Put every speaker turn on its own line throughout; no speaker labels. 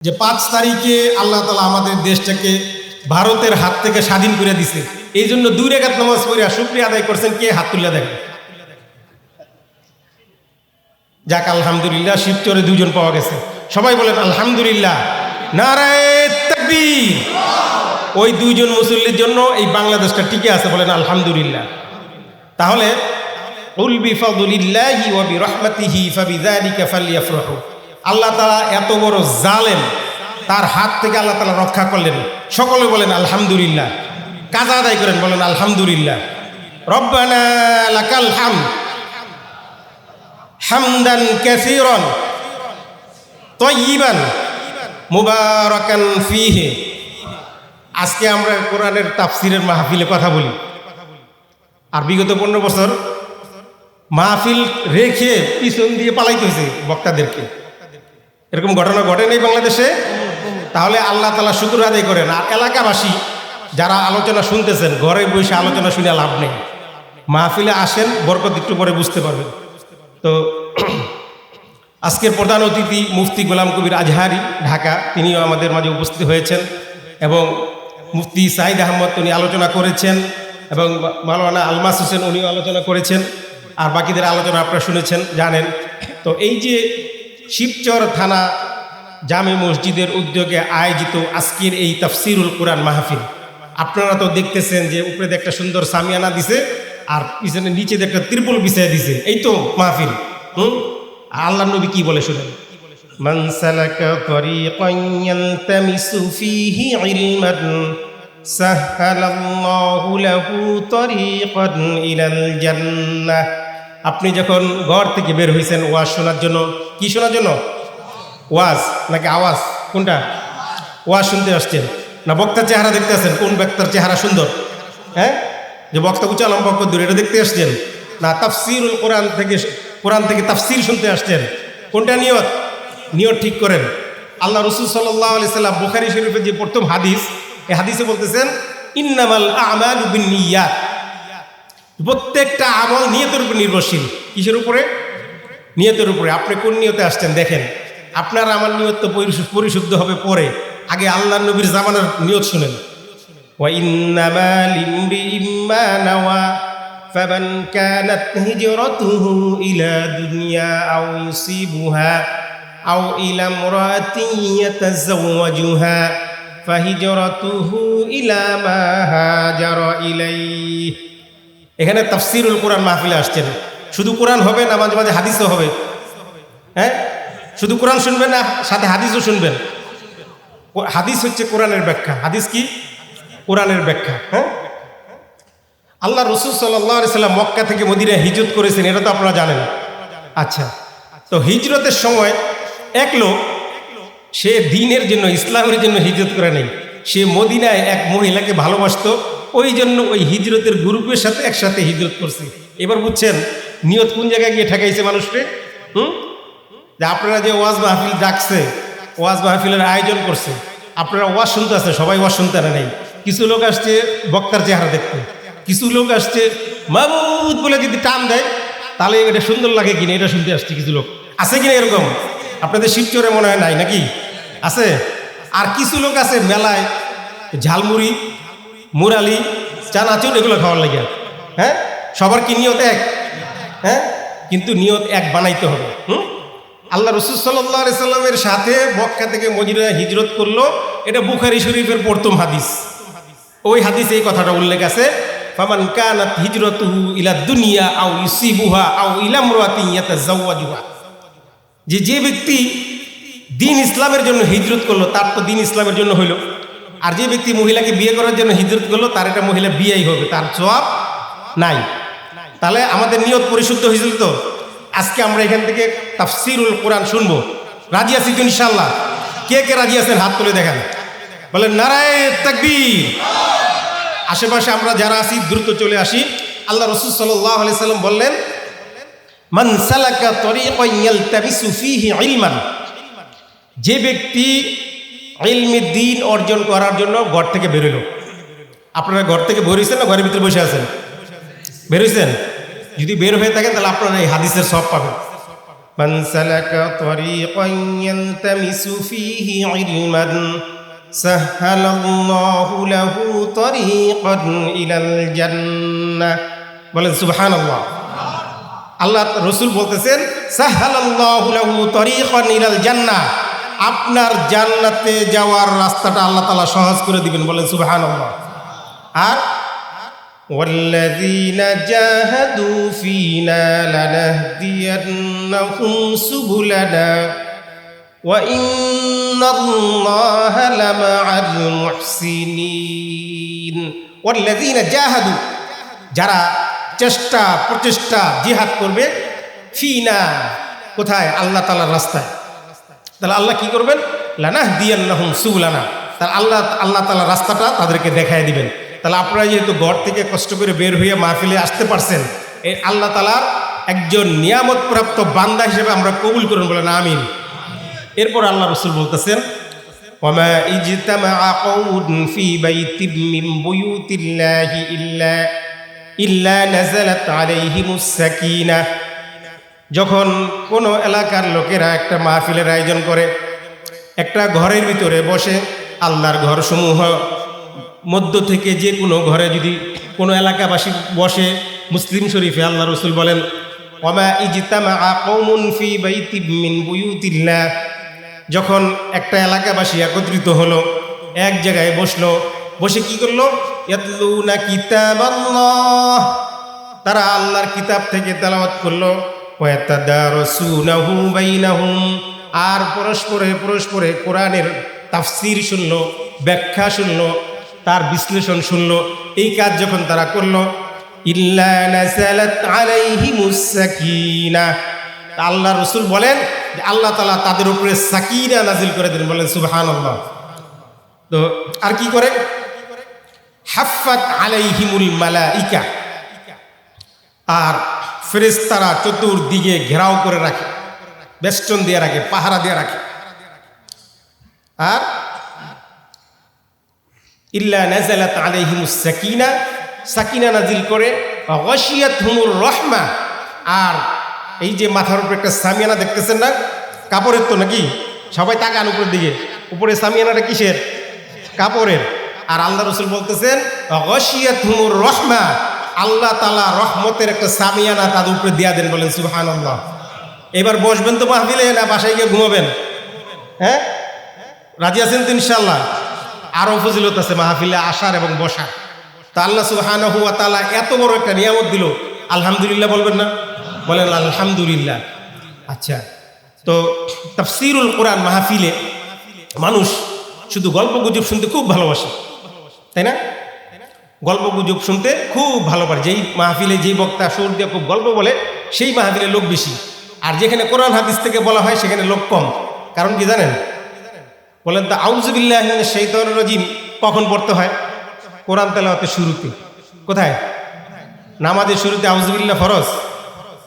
যে 5 তারিখে আল্লাহ তাআলা আমাদের দেশটাকে ভারতের হাত থেকে স্বাধীন করে দিছে। এই জন্য 2 রাকাত নামাজ পড়ে শুকরিয়া আদায় করছেন কে? হাত তুলে দেখেন। যাক আলহামদুলিল্লাহ, শিবচরে 2 জন পাওয়া গেছে। সবাই বলেন আলহামদুলিল্লাহ, নারায়ে তাকবীর। ওই 2 জন মুসল্লির জন্য এই বাংলাদেশটা টিকে আছে, বলেন আলহামদুলিল্লাহ। তাহলে কুল বিফাদলিল্লাহি ওয়া বিরহমাতিহি ফাবিযালিকা ফালইফরাহু। আল্লাহ তাআলা এত বড় জালেম, তার হাত থেকে আল্লাহ তাআলা রক্ষা করলেন। সকলে বলেন আলহামদুলিল্লাহ। কাজা আদায় করেন, বলেন আলহামদুলিল্লাহ। রব্বানা লাকাল হামদ হামদান কাসীরান তাইয়িবান মুবারাকান ফীহি। আজকে আমরা কোরআনের তাফসীরের মাহফিলে কথা বলি, আর বিগত 15 বছর মাহফিল রেখে পিছন দিয়ে পালাইতে হয়েছে বক্তাদেরকে। এরকম ঘটনা ঘটে নেই বাংলাদেশে। তাহলে আল্লাহ তাআলা শুকর আদায় করেন। আর এলাকাবাসী যারা আলোচনা শুনতেছেন, ঘরে বসে আলোচনা শুনে লাভ নেই, মাহফিলে আসেন, বরকত একটু পরে বুঝতে পারবেন। তো আজকের প্রধান অতিথি মুফতি গোলাম কবির আজহারি, ঢাকা, তিনিও আমাদের মাঝে উপস্থিত হয়েছেন, এবং মুফতি সাঈদ আহমদ উনি আলোচনা করেছেন, এবং মাওলানা আলমাস হোসেন উনিও আলোচনা করেছেন, আর বাকিদের আলোচনা আপনারা শুনেছেন, জানেন। তো এই যে শিবচর থানা জামে মসজিদের উদ্যোগে আয়োজিত আজকের এই তাফসিরুল কোরআন মাহফিল, আপনারা তো দেখতেছেন যে উপরে একটা সুন্দর সামিয়ানা দিছে, আর পিছনে নিচে একটা ত্রিপল বিছায় দিছে। এই তো মাহফিল। আল্লাহ নবী কি বলে শুনেন, মান সালাকা তরিকান ইয়ালতামিসু ফীহি ইলমান সাহহালাল্লাহু লাহু তরিকান ইলাল জান্নাহ। আপনি যখন ঘর থেকে বের হয়েছেন ওয়াজ শোনার জন্য, কি শোনার জন্য? ওয়াজ নাকি আওয়াজ? কোনটা? ওয়াজ শুনতে আসছেন না বক্তার চেহারা দেখতে আসছেন? কোন বক্তার চেহারা সুন্দর? হ্যাঁ, যে বক্তা উঁচা লম্বা কদ্দুর, এটা দেখতে আসছেন? না তাফসিরুল কোরআন থেকে তাফসির শুনতে আসছেন? কোনটা নিয়ত? নিয়ত ঠিক করেন। আল্লাহ রাসূল সাল্লাল্লাহু আলাইহি সাল্লাম বুখারী শরীফের যে প্রথম হাদিস, এই হাদিসে বলতেছেন ইন্নামাল আ'মালু বিন্নিয়াত। প্রত্যেকটা আমল নিয়তের উপর নির্ভরশীল। কিসের উপরে? নিয়তের উপরে। আপনি কোন নিয়তে আসছেন দেখেন। আপনার আমার নিয়ত তো পরিশুদ্ধ হবে পরে, আগে আল্লাহর নবীর জামানার নিয়ত শুনেন। ওয়া ইন্নামা লিমরিইম মা নাওয়া ফামান কানাত হিজরাতুহু ইলা দুনিয়া আও ইউসিবুহা আও ইলা ইমরাতিন ইয়াতাযাওয়াজুহা ফাহিজরাতুহু ইলা মা হাজারা ইলাইহি। এখানে তাফসিরুল কোরআন মাহফিলে আসছেন। শুধু কোরআন হবে না, মাঝে মাঝে হাদিসও হবে। হ্যাঁ, শুধু কোরআন শুনবেন না, সাথে হাদিসও শুনবেন। হাদিস হচ্ছে কোরআনের ব্যাখ্যা। হাদিস কি? কোরআনের ব্যাখ্যা। হ্যাঁ, আল্লাহ রাসূল সাল্লাল্লাহু আলাইহি সাল্লাম মক্কা থেকে মদিনায় হিজরত করেছেন, এটা তো আপনারা জানেন। আচ্ছা, তো হিজরতের সময় এক লোক, সে দ্বীনের জন্য, ইসলামের জন্য হিজরত করে নাই, সে মদিনায় এক মহিলাকে ভালোবাসতো, ওই জন্য ওই হিজরতের গ্রুপের সাথে একসাথে হিজরত করছে। এবার বুঝছেন নিয়ত কোন জায়গায় গিয়ে ঠেকাইছে মানুষকে? যে আপনারা যে ওয়াজ মাহফিল ডাকছে, ওয়াজ মাহফিলের আয়োজন করছে, আপনারা ওয়াজ শুনতে আসছে, সবাই ওয়াজ শুনতে আনে নাই। কিছু লোক আসছে বক্তার চেহারা দেখতে, কিছু লোক আসছে মাবুদ বলে যদি টান দেয় তাহলে এটা সুন্দর লাগে কিনা এটা শুনতে আসছে। কিছু লোক আছে কিনা এরকম? আপনাদের শিবচরে মনে হয় নাই নাকি? আছে। আর কিছু লোক আছে মেলায় ঝালমুড়ি, মুরালি, চানাচুর এগুলো খাওয়ার লাগে। হ্যাঁ, সবার কি নিয়ত এক? হ্যাঁ, কিন্তু নিয়ত এক বানাইতে হবে। আল্লাহ রাসূল সাল্লাল্লাহু আলাইহি সাল্লামের সাথে মক্কা থেকে মদিনায় হিজরত করলো, এটা বুখারী শরীফের প্রথম হাদিস। ওই হাদিসে এই কথাটা উল্লেখ আছে, ফামান কানাত হিজরাতুহু ইলা দুনিয়া আও ইউসিবুহা আও ইলা ইমরাতিন ইয়াতাযাওয়াজুহা। যে ব্যক্তি দ্বীন ইসলামের জন্য হিজরত করলো, তার তো দ্বীন ইসলামের জন্য হইল। আর যে ব্যক্তি মহিলাকে বিয়ে করার জন্য হিজরত করলো, তার এটা মহিলা বিয়েই হবে, তার সওয়াব নাই। তাহলে আমাদের নিয়ত পরিশুদ্ধ হয়েছিল তো। আজকে আমরা এখান থেকে তাফসিরুল কোরআন শুনবো। রাজি আছি তো ইনশাআল্লাহ? কে কে রাজি আছেন হাত তুলে দেখান, বলেন নারায়ে তাকবীর। আশেপাশে আমরা যারা আছি দ্রুত চলে আসি। আল্লাহ রাসূল সাল্লাল্লাহু আলাইহি সাল্লাম বললেন মান সালাকা তরিকান ইয়ালতামিসু ফীহি ইলমান। যে ব্যক্তি ইলমে দ্বীন অর্জন করার জন্য ঘর থেকে বেরোল। আপনারা ঘর থেকে বের হয়েছেন না ঘরের ভিতরে বসে আছেন? বের হয়েছেন? যদি বের হয়ে থাকেন তাহলে আপনারা এই হাদিসের সওয়াব পাবেন। মান সালাকা তরিকান ইয়ালতামিসু ফীহি ইলমান সাহহালাল্লাহু লাহু তরিকান ইলাল জান্নাহ। বলেন সুবহানাল্লাহ। আল্লাহ রাসূল বলতেছেন সাহহালাল্লাহু লাহু তরিকান ইলাল জান্নাহ, আপনার জান্নাতে যাওয়ার রাস্তাটা আল্লাহ তাআলা সহজ করে দিবেন। বলেন সুবহানাল্লাহ। আর ওয়াল্লাযীনা জাহাদু ফীনা লানাহদিয়ান্নাহুম সুবুলানা ওয়া ইন্নাল্লাহা লামাআল মুহসিনিন। ওয়াল্লাযীনা জাহাদু, যারা চেষ্টা প্রচেষ্টা জিহাদ করবে, ফীনা, কোথায়? আল্লাহ তাআলার রাস্তায়। তাহলে আল্লাহ কি করবেন? লানাহদিয়ান্নাহুম সুবুলানা, তাহলে আল্লাহ তাআলা রাস্তাটা তাদেরকে দেখায় দিবেন। তাহলে আপনারা যেহেতু ঘর থেকে কষ্ট করে বের হয়ে মাহফিলে আসতে পারছেন, এই আল্লাহ তাআলার একজন নিয়ামত প্রাপ্ত বান্দা হিসেবে আমরা কবুল করুন, বলেন আমিন। এরপর আল্লাহ রাসূল বলতেছেন ওয়ামা ইজতামাআ কওমুন ফি বাইতিম মিন বুয়ুতিল্লাহি ইল্লা নাযালাত আলাইহিমুস সাকিনাহ। যখন কোনো এলাকার লোকেরা একটা মাহফিলের আয়োজন করে, একটা ঘরের ভিতরে বসে, আল্লাহর ঘরসমূহ মধ্য থেকে যে কোনো ঘরে যদি কোনো এলাকাবাসী বসে, মুসলিম শরীফে আল্লাহ রাসূল বলেন ওয়ামা ইজতামাআ কওমুন ফি বাইতিম মিন বুয়ুতিল্লাহ, যখন একটা এলাকাবাসী একত্রিত হলো, এক জায়গায় বসলো, বসে কি করলো? ইয়াতলুনা কিতাবাল্লাহ, তারা আল্লাহর কিতাব থেকে তেলাওয়াত করলো, ওয়া ইয়াতাদারাসুনাহু বাইনাহুম, আর পরস্পরে কোরআনের তাফসীর শুনলো, ব্যাখ্যা শুনলো, তার বিশ্লেষণ শুনলো। এই কাজ যখন তারা করলো, ইল্লা নাযালাত আলাইহিমুস সাকিনাহ, আল্লাহ রাসূল বলেন যে আল্লাহ তাআলা তাদের উপরে সাকিনা নাজিল করে দেন। বলেন সুবহানাল্লাহ। তো আর কি করে? হাফফাত আলাইহিমুল মালাইকা, আর ফেরেশতারা চতুর্দিকে ঘেরাও করে রাখে, বেষ্টন দিয়ে রাখে, পাহারা দিয়ে রাখে। আর ইল্লা নাযালাত আলাইহিমুস সাকিনা, সাকিনা নাজিল করে, গাশিয়াতহুমুর রাহমা, আর এই যে মাথার উপরে একটা সামিয়ানা দেখতেছেন না, কাপড়ের তো নাকি? সবাই তাকান উপরের দিকে, উপরে সামিয়ানাটা কিসের? কাপড়ের। আর আল্লাহ রাসূল বলতেছেন গাশিয়াতহুমুর রাহমা, আল্লাহ তাআলা রহমতের একটা সামিয়ানা তাদের উপরে দিয়া দেন। বলেন সুবহানাল্লাহ। এবার বসবেন তো মাহফিলে, না বাসায় গিয়ে ঘুমাবেন? হ্যাঁ, রাজি আছেন তো ইনশাআল্লাহ? আরও ফজিলত আছে মাহফিলে আসার এবং বসার। তা আল্লাহ সুবহানাহু ওয়া তাআলা এত বড় একটা নিয়ামত দিল, আলহামদুলিল্লাহ বলবেন না? বলেন আলহামদুলিল্লাহ। আচ্ছা, তো তাফসীরুল কোরআন মাহফিলে মানুষ শুধু গল্প গুজব শুনতে খুব ভালোবাসে, তাই না? গল্প গুজব শুনতে খুব ভালোবাসে। যেই মাহফিলে যেই বক্তা সুর দিয়ে খুব গল্প বলে, সেই মাহফিলে লোক বেশি। আর যেখানে কোরআন হাদিস থেকে বলা হয় সেখানে লোক কম। কারণ কি জানেন? বলেন তো, আউযু বিল্লাহি মিনাশ শাইতানির রাজিম কখন পড়তে হয়? কোরআন তেলাওয়াতের শুরুতে। কোথায়? নামাজের শুরুতে আউযু বিল্লাহ ফরজ।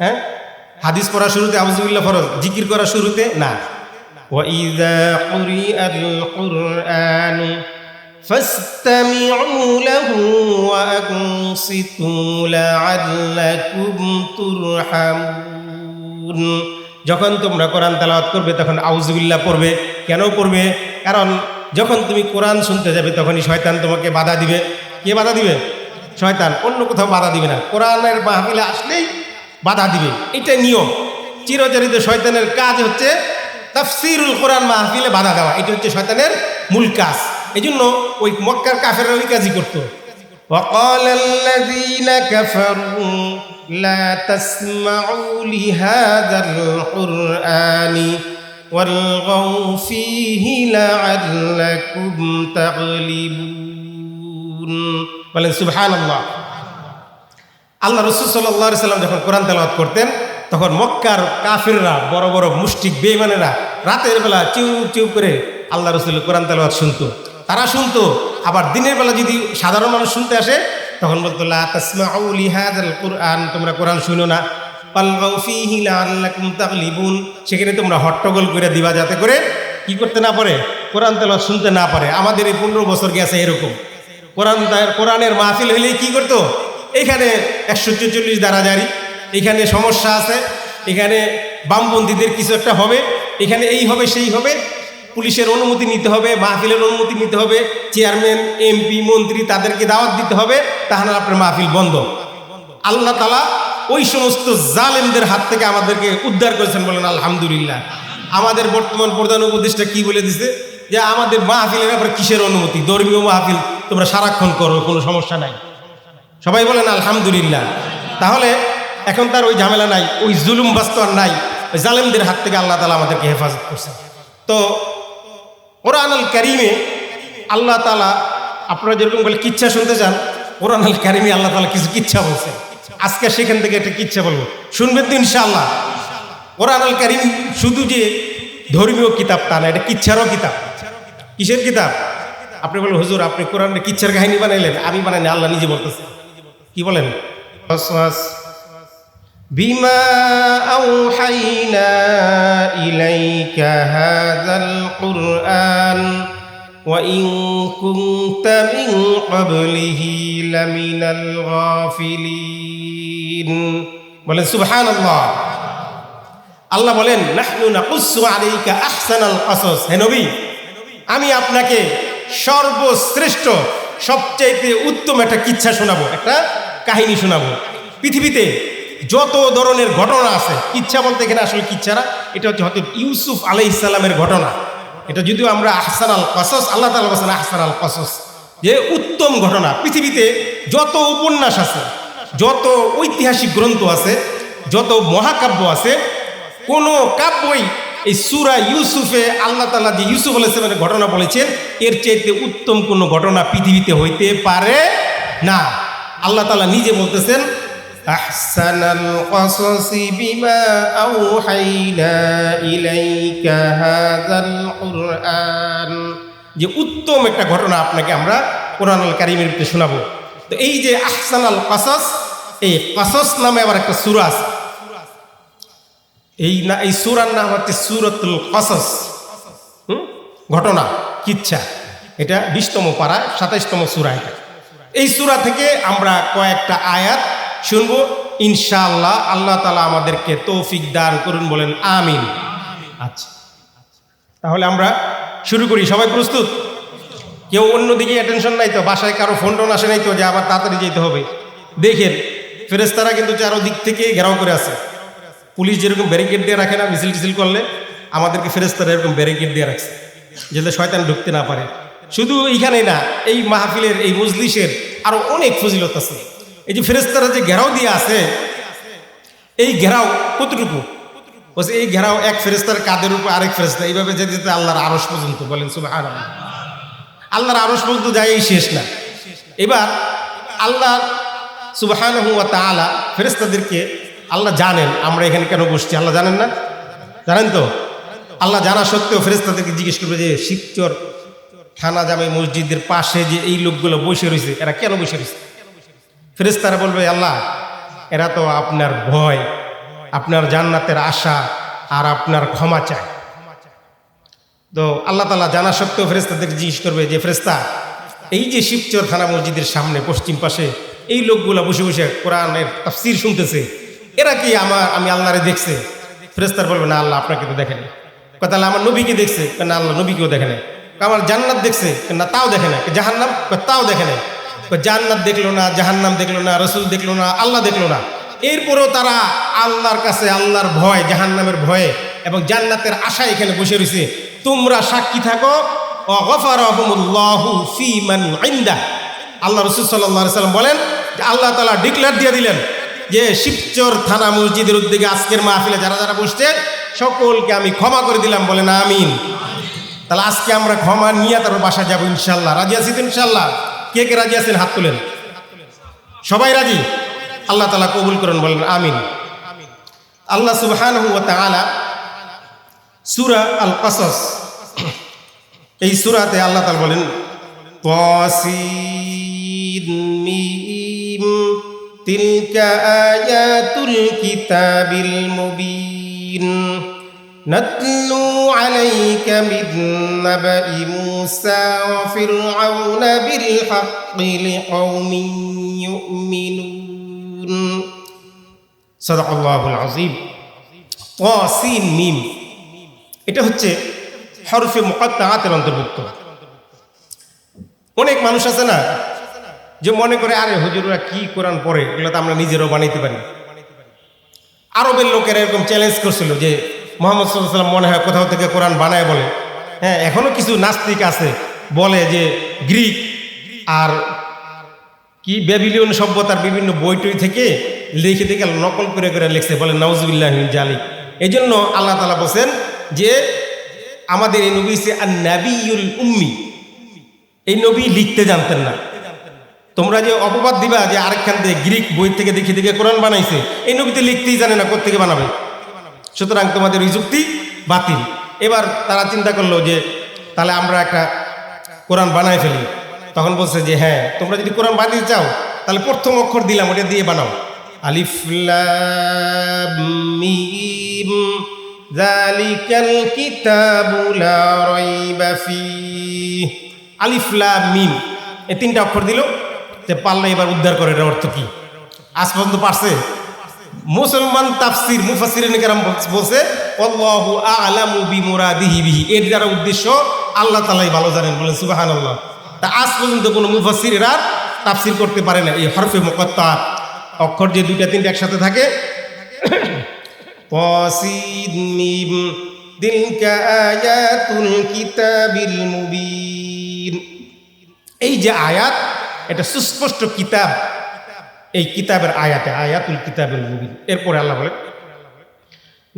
হ্যাঁ, হাদিস পড়া শুরুতে আউযু বিল্লাহ ফরজ, জিকির করা শুরুতে না। ওয়া ইযা কুরিআল কুরআনু ফাসতামিউ লাহু ওয়া আনসিতু লাআল্লাকুম তুরহামুন। যখন তোমরা কোরআন তেলাওয়াত করবে তখন আউযু বিল্লাহ পড়বে। কেন পড়বে? কারণ যখন তুমি কোরআন শুনতে যাবে তখনই শয়তান তোমাকে বাধা দিবে। কে বাধা দিবে? শয়তান। অন্য কোথাও বাধা দিবে না, কোরআনের মাহফিলে আসলেই বাধা দিবে। এটা নিয়ম, চিরচরিত শয়তানের কাজ হচ্ছে তাফসীরুল কোরআন মাহফিলে বাধা দেওয়া। এটা হচ্ছে শয়তানের মূল কাজ। এই জন্য ওই মক্কার কাফেররা ওই কাজই করতো। وقال الذين كفروا لا تسمعوا لهذا القرآن والغوا فيه لعلكم تغلبون। বলেন সুবহানাল্লাহ। আল্লাহ রাসূল সাল্লাল্লাহু আলাইহি সাল্লাম যখন কোরআন তেলাওয়াত করতেন তখন মক্কার কাফিররা, বড় বড় মুশরিক বেঈমানেরা রাতের বেলা চুপ চুপ করে আল্লাহ রাসূলের কোরআন তেলাওয়াত শুনতো। তারা শুনতো, আবার দিনের বেলা যদি সাধারণ মানুষ শুনতে আসে তখন বলতো লা তাসমাউ লিহাযাল কুরআন, তোমরা কোরআন শুনো না। ওয়ালগাউ ফীহি লাআল্লাকুম তাগলিবুন, সেখানে তোমরা হট্টগোল করে দিবা যাতে করে কি করতে না পারে? কোরআন তেলাওয়াত শুনতে না পারে। আমাদের এই 15 বছর গেছে এরকম। কোরআনের মাহফিল হইলেই কি করতো? এখানে 144 দ্বারা জারি, এখানে সমস্যা আছে, এখানে বামপন্থীদের কিছু একটা হবে, এখানে এই হবে সেই হবে, পুলিশের অনুমতি নিতে হবে, মাহফিলের অনুমতি নিতে হবে, চেয়ারম্যান এমপি মন্ত্রী তাদেরকে দাওয়াত দিতে হবে, তাহলে আপনার মাহফিল বন্ধ। আল্লাহ তাআলা ওই সমস্ত জালেমদের হাত থেকে আমাদেরকে উদ্ধার করেছেন, বলেন আলহামদুলিল্লাহ। আমাদের বর্তমান প্রধান উপদেষ্টা কি বলে দিছে যে আমাদের মাহফিলের ব্যাপারে কিসের অনুমতি, ধর্মীয় মাহফিল তোমরা সারাক্ষণ করো, কোনো সমস্যা নাই। সবাই বলেন আলহামদুলিল্লাহ। তাহলে এখন তার ওই ঝামেলা নাই, ওই জুলুম বাস্তব আর নাই, ওই জালেমদের হাত থেকে আল্লাহ তাআলা আমাদেরকে হেফাজত করছে। তো কোরআনুল কারীমে আল্লাহ তাআলা, আপনারা যেরকম বলে কিচ্ছা শুনতে চান, কোরআনুল কারীমে আল্লাহ তাআলা কিছু কিচ্ছা বলছে। আজকে সেখান থেকে একটা কিচ্ছা বলবো, শুনবেন তো ইনশাআল্লাহ। কোরআনুল কারীম শুধু যে ধর্মীয় কিতাব তা না, এটা কিচ্ছারও কিতাব। কিসের কিতাব? আপনি বলেন হুজুর আপনি কোরআনের কিচ্ছার কাহিনী বানাইলেন। আমি বানাইনি, আল্লাহ নিজে বলতেছে। কি বলেন? বিমা আওহাইনা ইলাইকা হাযাল কুরআন ওয়া ইন কুনতা মিন ক্বাবলিহি লামিনাল গাফিলিন। বলেন সুবহানাল্লাহ। আল্লাহ বলেন নাহনু নাকুসসু আলাইকা আহসানাল কাসাস। হে নবী, আমি আপনাকে সর্বশ্রেষ্ঠ সবচাইতে উত্তম একটা কিচ্ছা শোনাবো, একটা কাহিনী শোনাবো। পৃথিবীতে যত ধরনের ঘটনা আছে, কিচ্ছা বলতে এখানে আসলে কিচ্ছারা এটা হচ্ছে হয়তো ইউসুফ আলাইহিস সালামের ঘটনা। এটা যদিও আমরা আহসানাল কাসাস, আল্লাহ তাআলা বলেছেন আহসানাল কাসাস, যে উত্তম ঘটনা। পৃথিবীতে যত উপন্যাস আছে, যত ঐতিহাসিক গ্রন্থ আছে, যত মহাকাব্য আছে, কোন কাব্যই এই সূরা ইউসুফে আল্লাহ তাআলা যে ইউসুফ আলাইহিস সালামের ঘটনা বলেছেন এর চাইতে উত্তম কোন ঘটনা পৃথিবীতে হইতে পারে না। আল্লাহ তাআলা নিজে বলতেছেন আহসানাল কাসাসি বিমা আওহাইনা ইলাইকা হাযাল কুরআন, যে উত্তম একটা ঘটনা আপনাকে আমরা কোরআনুল কারীমের ভিতরে শোনাবো। তো এই যে আহসানাল কাসাস, এই কাসাস নামে আবার একটা সূরা আছে। এই সূরার নাম হচ্ছে সূরাতুল কাসাস, ঘটনা কিচ্ছা। এটা 20তম পারা 27তম সূরা। এটা এই সূরা থেকে আমরা কয়েকটা আয়াত শুনবো ইনশাআল্লাহ। আল্লাহ তাআলা আমাদেরকে তৌফিক দান করুন, বলেন আমিন। আচ্ছা, তাহলে আমরা শুরু করি। সবাই প্রস্তুত? কেউ অন্যদিকে অ্যাটেনশন নাই তো? বাসায় কারো ফোন টোন আসে নাই তো যে আবার তাড়াতাড়ি যেতে হবে? দেখেন ফেরেশতারা কিন্তু চারদিক থেকে ঘেরাও করে আছে। পুলিশ যেরকম ব্যারিকেড দিয়ে রাখে না মিছিল টিছিল করলে, আমাদেরকে ফেরেশতারা এরকম ব্যারিকেড দিয়ে রাখছে যাতে শয়তান ঢুকতে না পারে। শুধু এইখানেই না, এই মাহফিলের এই মজলিসের আরো অনেক ফজিলত আছে। এই যে ফেরেশতারা যে ঘেরাও দিয়ে আছে, এই ঘেরাও কতটুকু? বলছে এই ঘেরাও এক ফেরেশতার কাঁধের উপর আরেক ফেরেশতা, এইভাবে যেতে যেতে আল্লাহর আরশ পর্যন্ত। বলেন সুবহানাল্লাহ। আল্লাহর আরশ পর্যন্ত যায় এই শেষ না। এবার আল্লাহ সুবহানাহু ওয়া তাআলা ফেরেশতাদেরকে, আল্লাহ জানেন আমরা এখানে কেন বসছি, আল্লাহ জানেন না? জানেন তো? আল্লাহ জানা সত্ত্বেও ফেরেশতাদেরকে জিজ্ঞেস করবে যে শিবচর থানা জামে মসজিদের পাশে যে এই লোকগুলো বসে রয়েছে, এরা কেন বসে রয়েছে? ফেরেশতারা বলবে আল্লাহ এরা তো আপনার ভয়, আপনার জান্নাতের আশা আর আপনার ক্ষমা চায়। তো আল্লাহ তাআলা জানা সত্ত্বেও ফেরেশতাদেরকে জিজ্ঞেস করবে যে ফেরেশতা, এই যে শিবচর থানা মসজিদের সামনে পশ্চিম পাশে এই লোকগুলো বসে বসে কোরআনের তাফসীর শুনতেছে, এরা কি আমি আল্লাহরে দেখছে? ফেরেশতারা বলবে না আল্লাহ আপনাকে তো দেখেনি। তাহলে আমার নবীকে দেখছে? না আল্লাহ নবীকেও দেখে নাই। আমার জান্নাত দেখছে? না তাও দেখে নাই। জাহান্নাম? তাও দেখে নাই। জান্নাত দেখলো না, জাহান্নাম দেখলো না, রাসূল দেখলো না, আল্লাহ দেখলো না। এরপরেও তারা আল্লাহর কাছে আল্লাহর ভয়, জাহান্নামের ভয়ে এবং জান্নাতের আশায় এখানে বসে রয়েছে। তোমরা সাক্ষী থাকো ওয়াগফারাহুমুল্লাহু ফি মান ইনদা। আল্লাহ রাসূল সাল্লাল্লাহু আলাইহি ওয়াসাল্লাম বলেন যে আল্লাহ তাআলা ডিক্লেয়ার দিয়ে দিলেন যে শিবচর থানা মসজিদের উদ্যোগে আজকের মাহফিলে যারা যারা বসছে সকলকে আমি ক্ষমা করে দিলাম। বলেন আমিন। তাহলে আজকে আমরা ক্ষমা নিয়ে তারপর বাসা যাবো ইনশাআল্লাহ। রাজি আছি তো ইনশাআল্লাহ? কে কে রাজি আছেন হাত তুলেন। সবাই রাজি? আল্লাহ তাআলা কবুল করেন, বলেন আমিন। আল্লাহ সুবহানাহু ওয়া তাআলা সূরা আল কাসাস, এই সূরাতে আল্লাহ তাআলা বলেন তাসিন মিম তিলকা আয়াতুল কিতাবিল মুবিন নাতলু আলাইকা মিন নাবাই মূসা ওয়া ফিরআউনা বিল হাক্কি লিকাওমিন ইউমিনুন। সাদাকাল্লাহুল আযীম। সিন মিম, এটা হচ্ছে হরফে মুকাত্তাআতের অন্তর্ভুক্ত। অনেক মানুষ আছে না যে মনে করে আরে হুজুররা কি কোরআন পড়ে, এগুলো তো আমরা নিজেরাও বানাইতে পারি। আরবের লোকেরা এরকম চ্যালেঞ্জ করছিল যে মুহাম্মদ সাল্লাল্লাহু আলাইহি ওয়াসাল্লাম মনে হয় কোথাও থেকে কোরআন বানায় বলে। হ্যাঁ, এখনো কিছু নাস্তিক আছে বলে যে গ্রিক আর কি ব্যাবিলিয়ন সভ্যতার বিভিন্ন বই টই থেকে লিখে থেকে নকল করে করে লিখছে, বলে নাউজুবিল্লাহ মিন জালিক। এই জন্য আল্লাহ তাআলা বলেন যে আমাদের এই নবী হচ্ছে আন-নাবিয়ুল উম্মি, এই নবী লিখতে জানতেন না। তোমরা যে অপবাদ দিবা যে আরেকখান থেকে গ্রিক বই থেকে দেখে দেখে কোরআন বানাইছে, এই নবী তো লিখতেই জানে না, কোত্থেকে বানাবে? সুতরাং তোমাদের ওই যুক্তি বাতিল। এবার তারা চিন্তা করলো যে তাহলে আমরা একটা কোরআন বানাই ফেলি। তখন বলছে যে হ্যাঁ, তোমরা যদি কোরআন বানাতে চাও তাহলে প্রথম অক্ষর দিলাম, ওটা দিয়ে বানাও। আলিফ লাম মিম যালিকাল কিতাবু লা রাইবা ফীহ। আলিফ লাম মিম, এই তিনটা অক্ষর দিল। যে পারলে এবার উদ্ধার করে, এর অর্থ কি? আজ পর্যন্ত পারছে? মুসলমান তাফসির মুফাসসিরিন কেরাম বলছে আল্লাহু আ'লামু বিমুরাদিহি বিহি, এর যারা উদ্দেশ্য আল্লাহ তাআলাই ভালো জানেন, বলেন সুবহানাল্লাহ। তা আজ পর্যন্ত কোনো মুফাসসিররা তাফসির করতে পারে না এই হরফে মুকাত্তাআত, অক্ষর যে দুইটা তিনটা একসাথে থাকে। তাসিদ মিম তিলকা আয়াতুল কিতাবিল মুবিন, এই যে আয়াত, এটা সুস্পষ্ট কিতাব, এই কিতাবের আয়াতে আয়াতুল কিতাবিল মুবিন। এরপরে আল্লাহ বলেন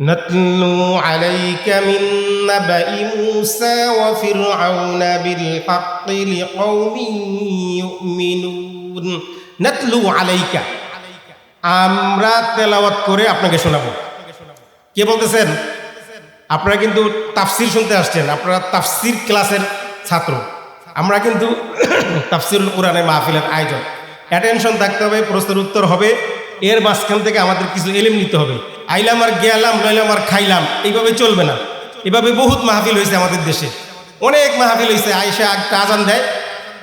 নাতলু আলাইকা মিন নাবাই মূসা ওয়া ফিরআউনা বিল হাক্কি লিকাওমিন ইউমিনুন। নাতলু আলাইকা, আমরা তেলাওয়াত করে আপনাকে শোনাবো। কে বলতেছেন? আপনারা কিন্তু তাফসির শুনতে আসছেন, আপনারা তাফসির ক্লাসের ছাত্র। আমরা কিন্তু তাফসিরুল কোরআনের মাহফিলের আয়োজন, অ্যাটেনশন থাকতে হবে, প্রশ্নের উত্তর হবে, এর মাঝখান থেকে আমাদের কিছু এলিম নিতে হবে। আইলাম আর গেলাম, নইলাম আর খাইলাম, এইভাবে চলবে না। এভাবে বহুত মাহফিল হয়েছে আমাদের দেশে, অনেক মাহফিল হয়েছে। আয়েশা একটা আজান দেয়,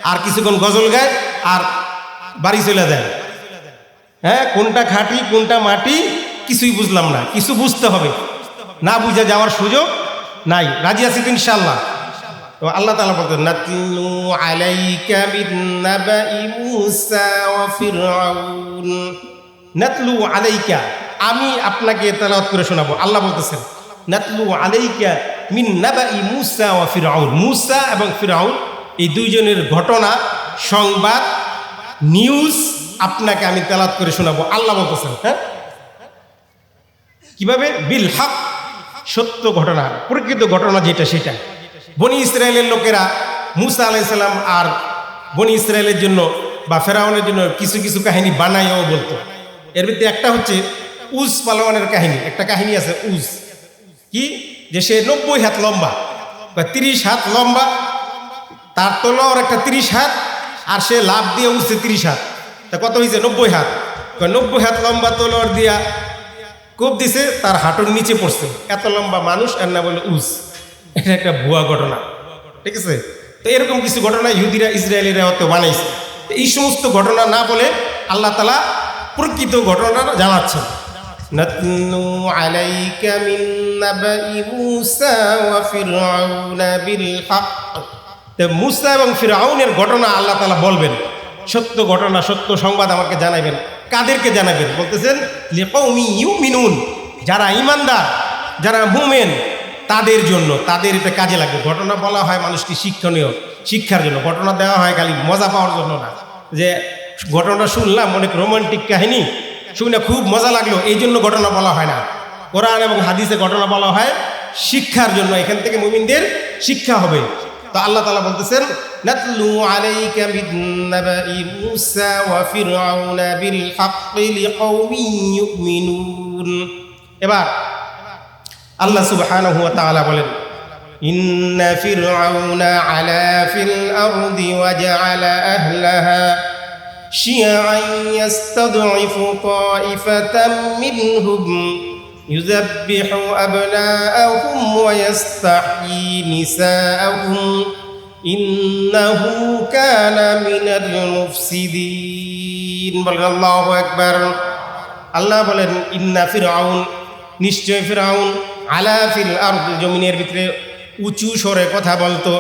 আর কিছুক্ষণ গজল গায়, আর বাড়ি চলে যায়। হ্যাঁ, কোনটা খাঁটি কোনটা মাটি কিছুই বুঝলাম না। কিছু বুঝতে হবে, না বুঝে যাওয়ার সুযোগ নাই। রাজি আছি তো ইনশাআল্লাহ? তো আল্লাহ তাআলা বলতেন নাতলু আলাইকা মিন নাবাই মূসা ওয়া ফিরআউন। নাতলু আলাইকা, আমি আপনাকে তেলাওয়াত করে শোনাবো। আল্লাহ বলতেছেন নাতলু আলাইকা মিন নাবাই মূসা ওয়া ফিরআউন। মূসা এবং ফিরআউন এই দুইজনের ঘটনা, সংবাদ, নিউজ আপনাকে আমি তেলাওয়াত করে শোনাবো। আল্লাহ বলতেছেন, হ্যাঁ, কিভাবে? বিল হক, সত্য ঘটনা, প্রকৃত ঘটনা যেটা সেটা। বনি ইসরায়েলের লোকেরা মূসা আলাইহিস সালাম আর বনি ইসরায়েলের জন্য বা ফেরাউনের জন্য কিছু কিছু কাহিনী বানাইও বলতো। এর ভিতরে একটা হচ্ছে উজ পালোয়ানের কাহিনী। একটা কাহিনী আছে উজ, কি যে সে 90 হাত লম্বা বা 30 হাত লম্বা, তার তলোয়ার একটা 30 হাত, আর সে লাভ দিয়ে উঠছে 30 হাত। তা কত হয়েছে? 90 হাত। 90 হাত লম্বা তলোয়ার দিয়া কোপ দিছে, তার হাঁটুর নিচে পড়ছে। এত লম্বা মানুষ, এর না বলে উজ। এটা একটা ভুয়া ঘটনা, ঠিক আছে? তো এরকম কিছু ঘটনা ইহুদিরা ইসরায়েলিরা হয়তো বানাইছে। এই সমস্ত ঘটনা না বলে আল্লাহ তাআলা প্রকৃত ঘটনা জানাচ্ছেন। নাতলু আলাইকা মিন নাবাই মূসা ওয়া ফিরআউনা বিল হক। তো মূসা এবং ফিরআউনের ঘটনা আল্লাহ তাআলা বলবেন, সত্য ঘটনা, সত্য সংবাদ আমাকে জানাবেন। কাদেরকে জানাবেন? বলতেছেন লিকাওমি ইউমিনুন, যারা ঈমানদার, যারা মুমিন, তাদের জন্য, তাদের এটা কাজে লাগবে। ঘটনা বলা হয় মানুষকে শিক্ষণীয়, শিক্ষার জন্য। ঘটনা দেওয়া হয় খালি মজা পাওয়ার জন্য না, যে ঘটনা শুনলাম অনেক রোমান্টিক কাহিনী, শুনে খুব মজা লাগলো, এই জন্য ঘটনা বলা হয় না। কোরআন এবং হাদিসে ঘটনা বলা হয় শিক্ষার জন্য, এখান থেকে মুমিনদের শিক্ষা হবে। তো আল্লাহ তাআলা বলতেছেন নাতলু আলাইকা মিন নাবাই মূসা ওয়া ফিরআউনা বিল হাক্কি লিকাওমিন ইউমিনুন। এবার আল্লাহ সুবহানাহু ওয়া তাআলা বলেন ইন্না ফিরআউনা আলা ফিল আরদি ওয়া জাআলা আহলাহা শিয়াআন ইয়াস্তাদঈফু তাঈফাতাম মিনহুম ইউযাব্বিহু আবনাআহুম ওয়া ইস্তাহয়ী নিসাআহুম ইন্নাহু কানা মিনাল মুফসিদিন। বলেন আল্লাহু আকবার। আল্লাহ বলেন ইন্না ফিরআউন, নিশ্চয় ফিরাউন আলা ফিল আরদ জমিনের ভিতরে উঁচু স্বরে কথা বলতো,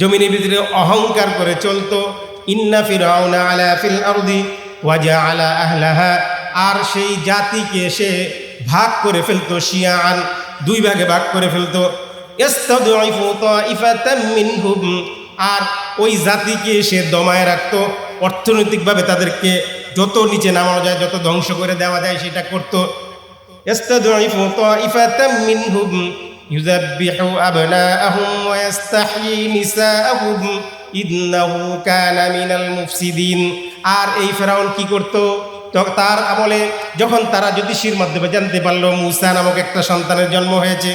জমিনের ভিতরে অহংকার করে চলতো। ইন্না ফিরাউনা আলা ফিল আরদি ওয়া জাআলা আহলাহা, আর সেই জাতিকে সে ভাগ করে ফেলতো, শিয়াআন দুই ভাগে ভাগ করে ফেলতো। ইস্তাদঈফু তাইফাতাম মিনহুম, আর ওই জাতিকে সে দমায় রাখতো, অর্থনৈতিকভাবে তাদেরকে যত নিচে নামানো যায়, যত ধ্বংস করে দেওয়া যায় সেটা করতো। ইস্তাদঈফু তাইফাতাম মিনহুম ইউযাব্বিহু আবনাআহুম ওয়া ইস্তাহয়ী নিসাআহুম ইন্নাহু কানা মিনাল মুফসিদিন। আর এই ফেরাউন কি করত? তার আমলে যখন তারা জ্যোতিষীর মাধ্যমে জানতে পারলো মূসা নামক একটা সন্তানের জন্ম হয়েছে,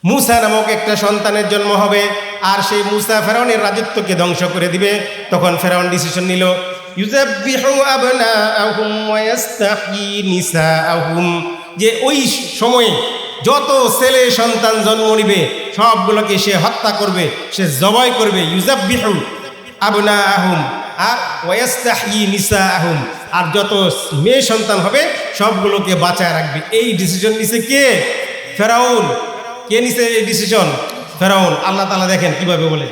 মূসা নামক একটা সন্তানের জন্ম হবে, আর সেই মূসা ফেরাউনের রাজত্বকে ধ্বংস করে দিবে, তখন ফেরাউন ডিসিশন নিল ইউযাব্বিহু আবনাআহুম ওয়া ইস্তাহয়ী নিসাআহুম, যে ওই সময়ে যত ছেলে সন্তান জন্ম নিবে সবগুলোকে সে হত্যা করবে, সে জবাই করবে। ইউযাব্বিহু আবনাআহুম আর ওয়া ইস্তাহয়ী নিসাআহুম, আর যত মেয়ে সন্তান হবে সবগুলোকে বাঁচায় রাখবে। এই ডিসিশন নিছে কে? ফেরাউন। কে নিছে এই ডিসিশন? ফেরাউন। আল্লাহ তাআলা দেখেন কিভাবে বলে,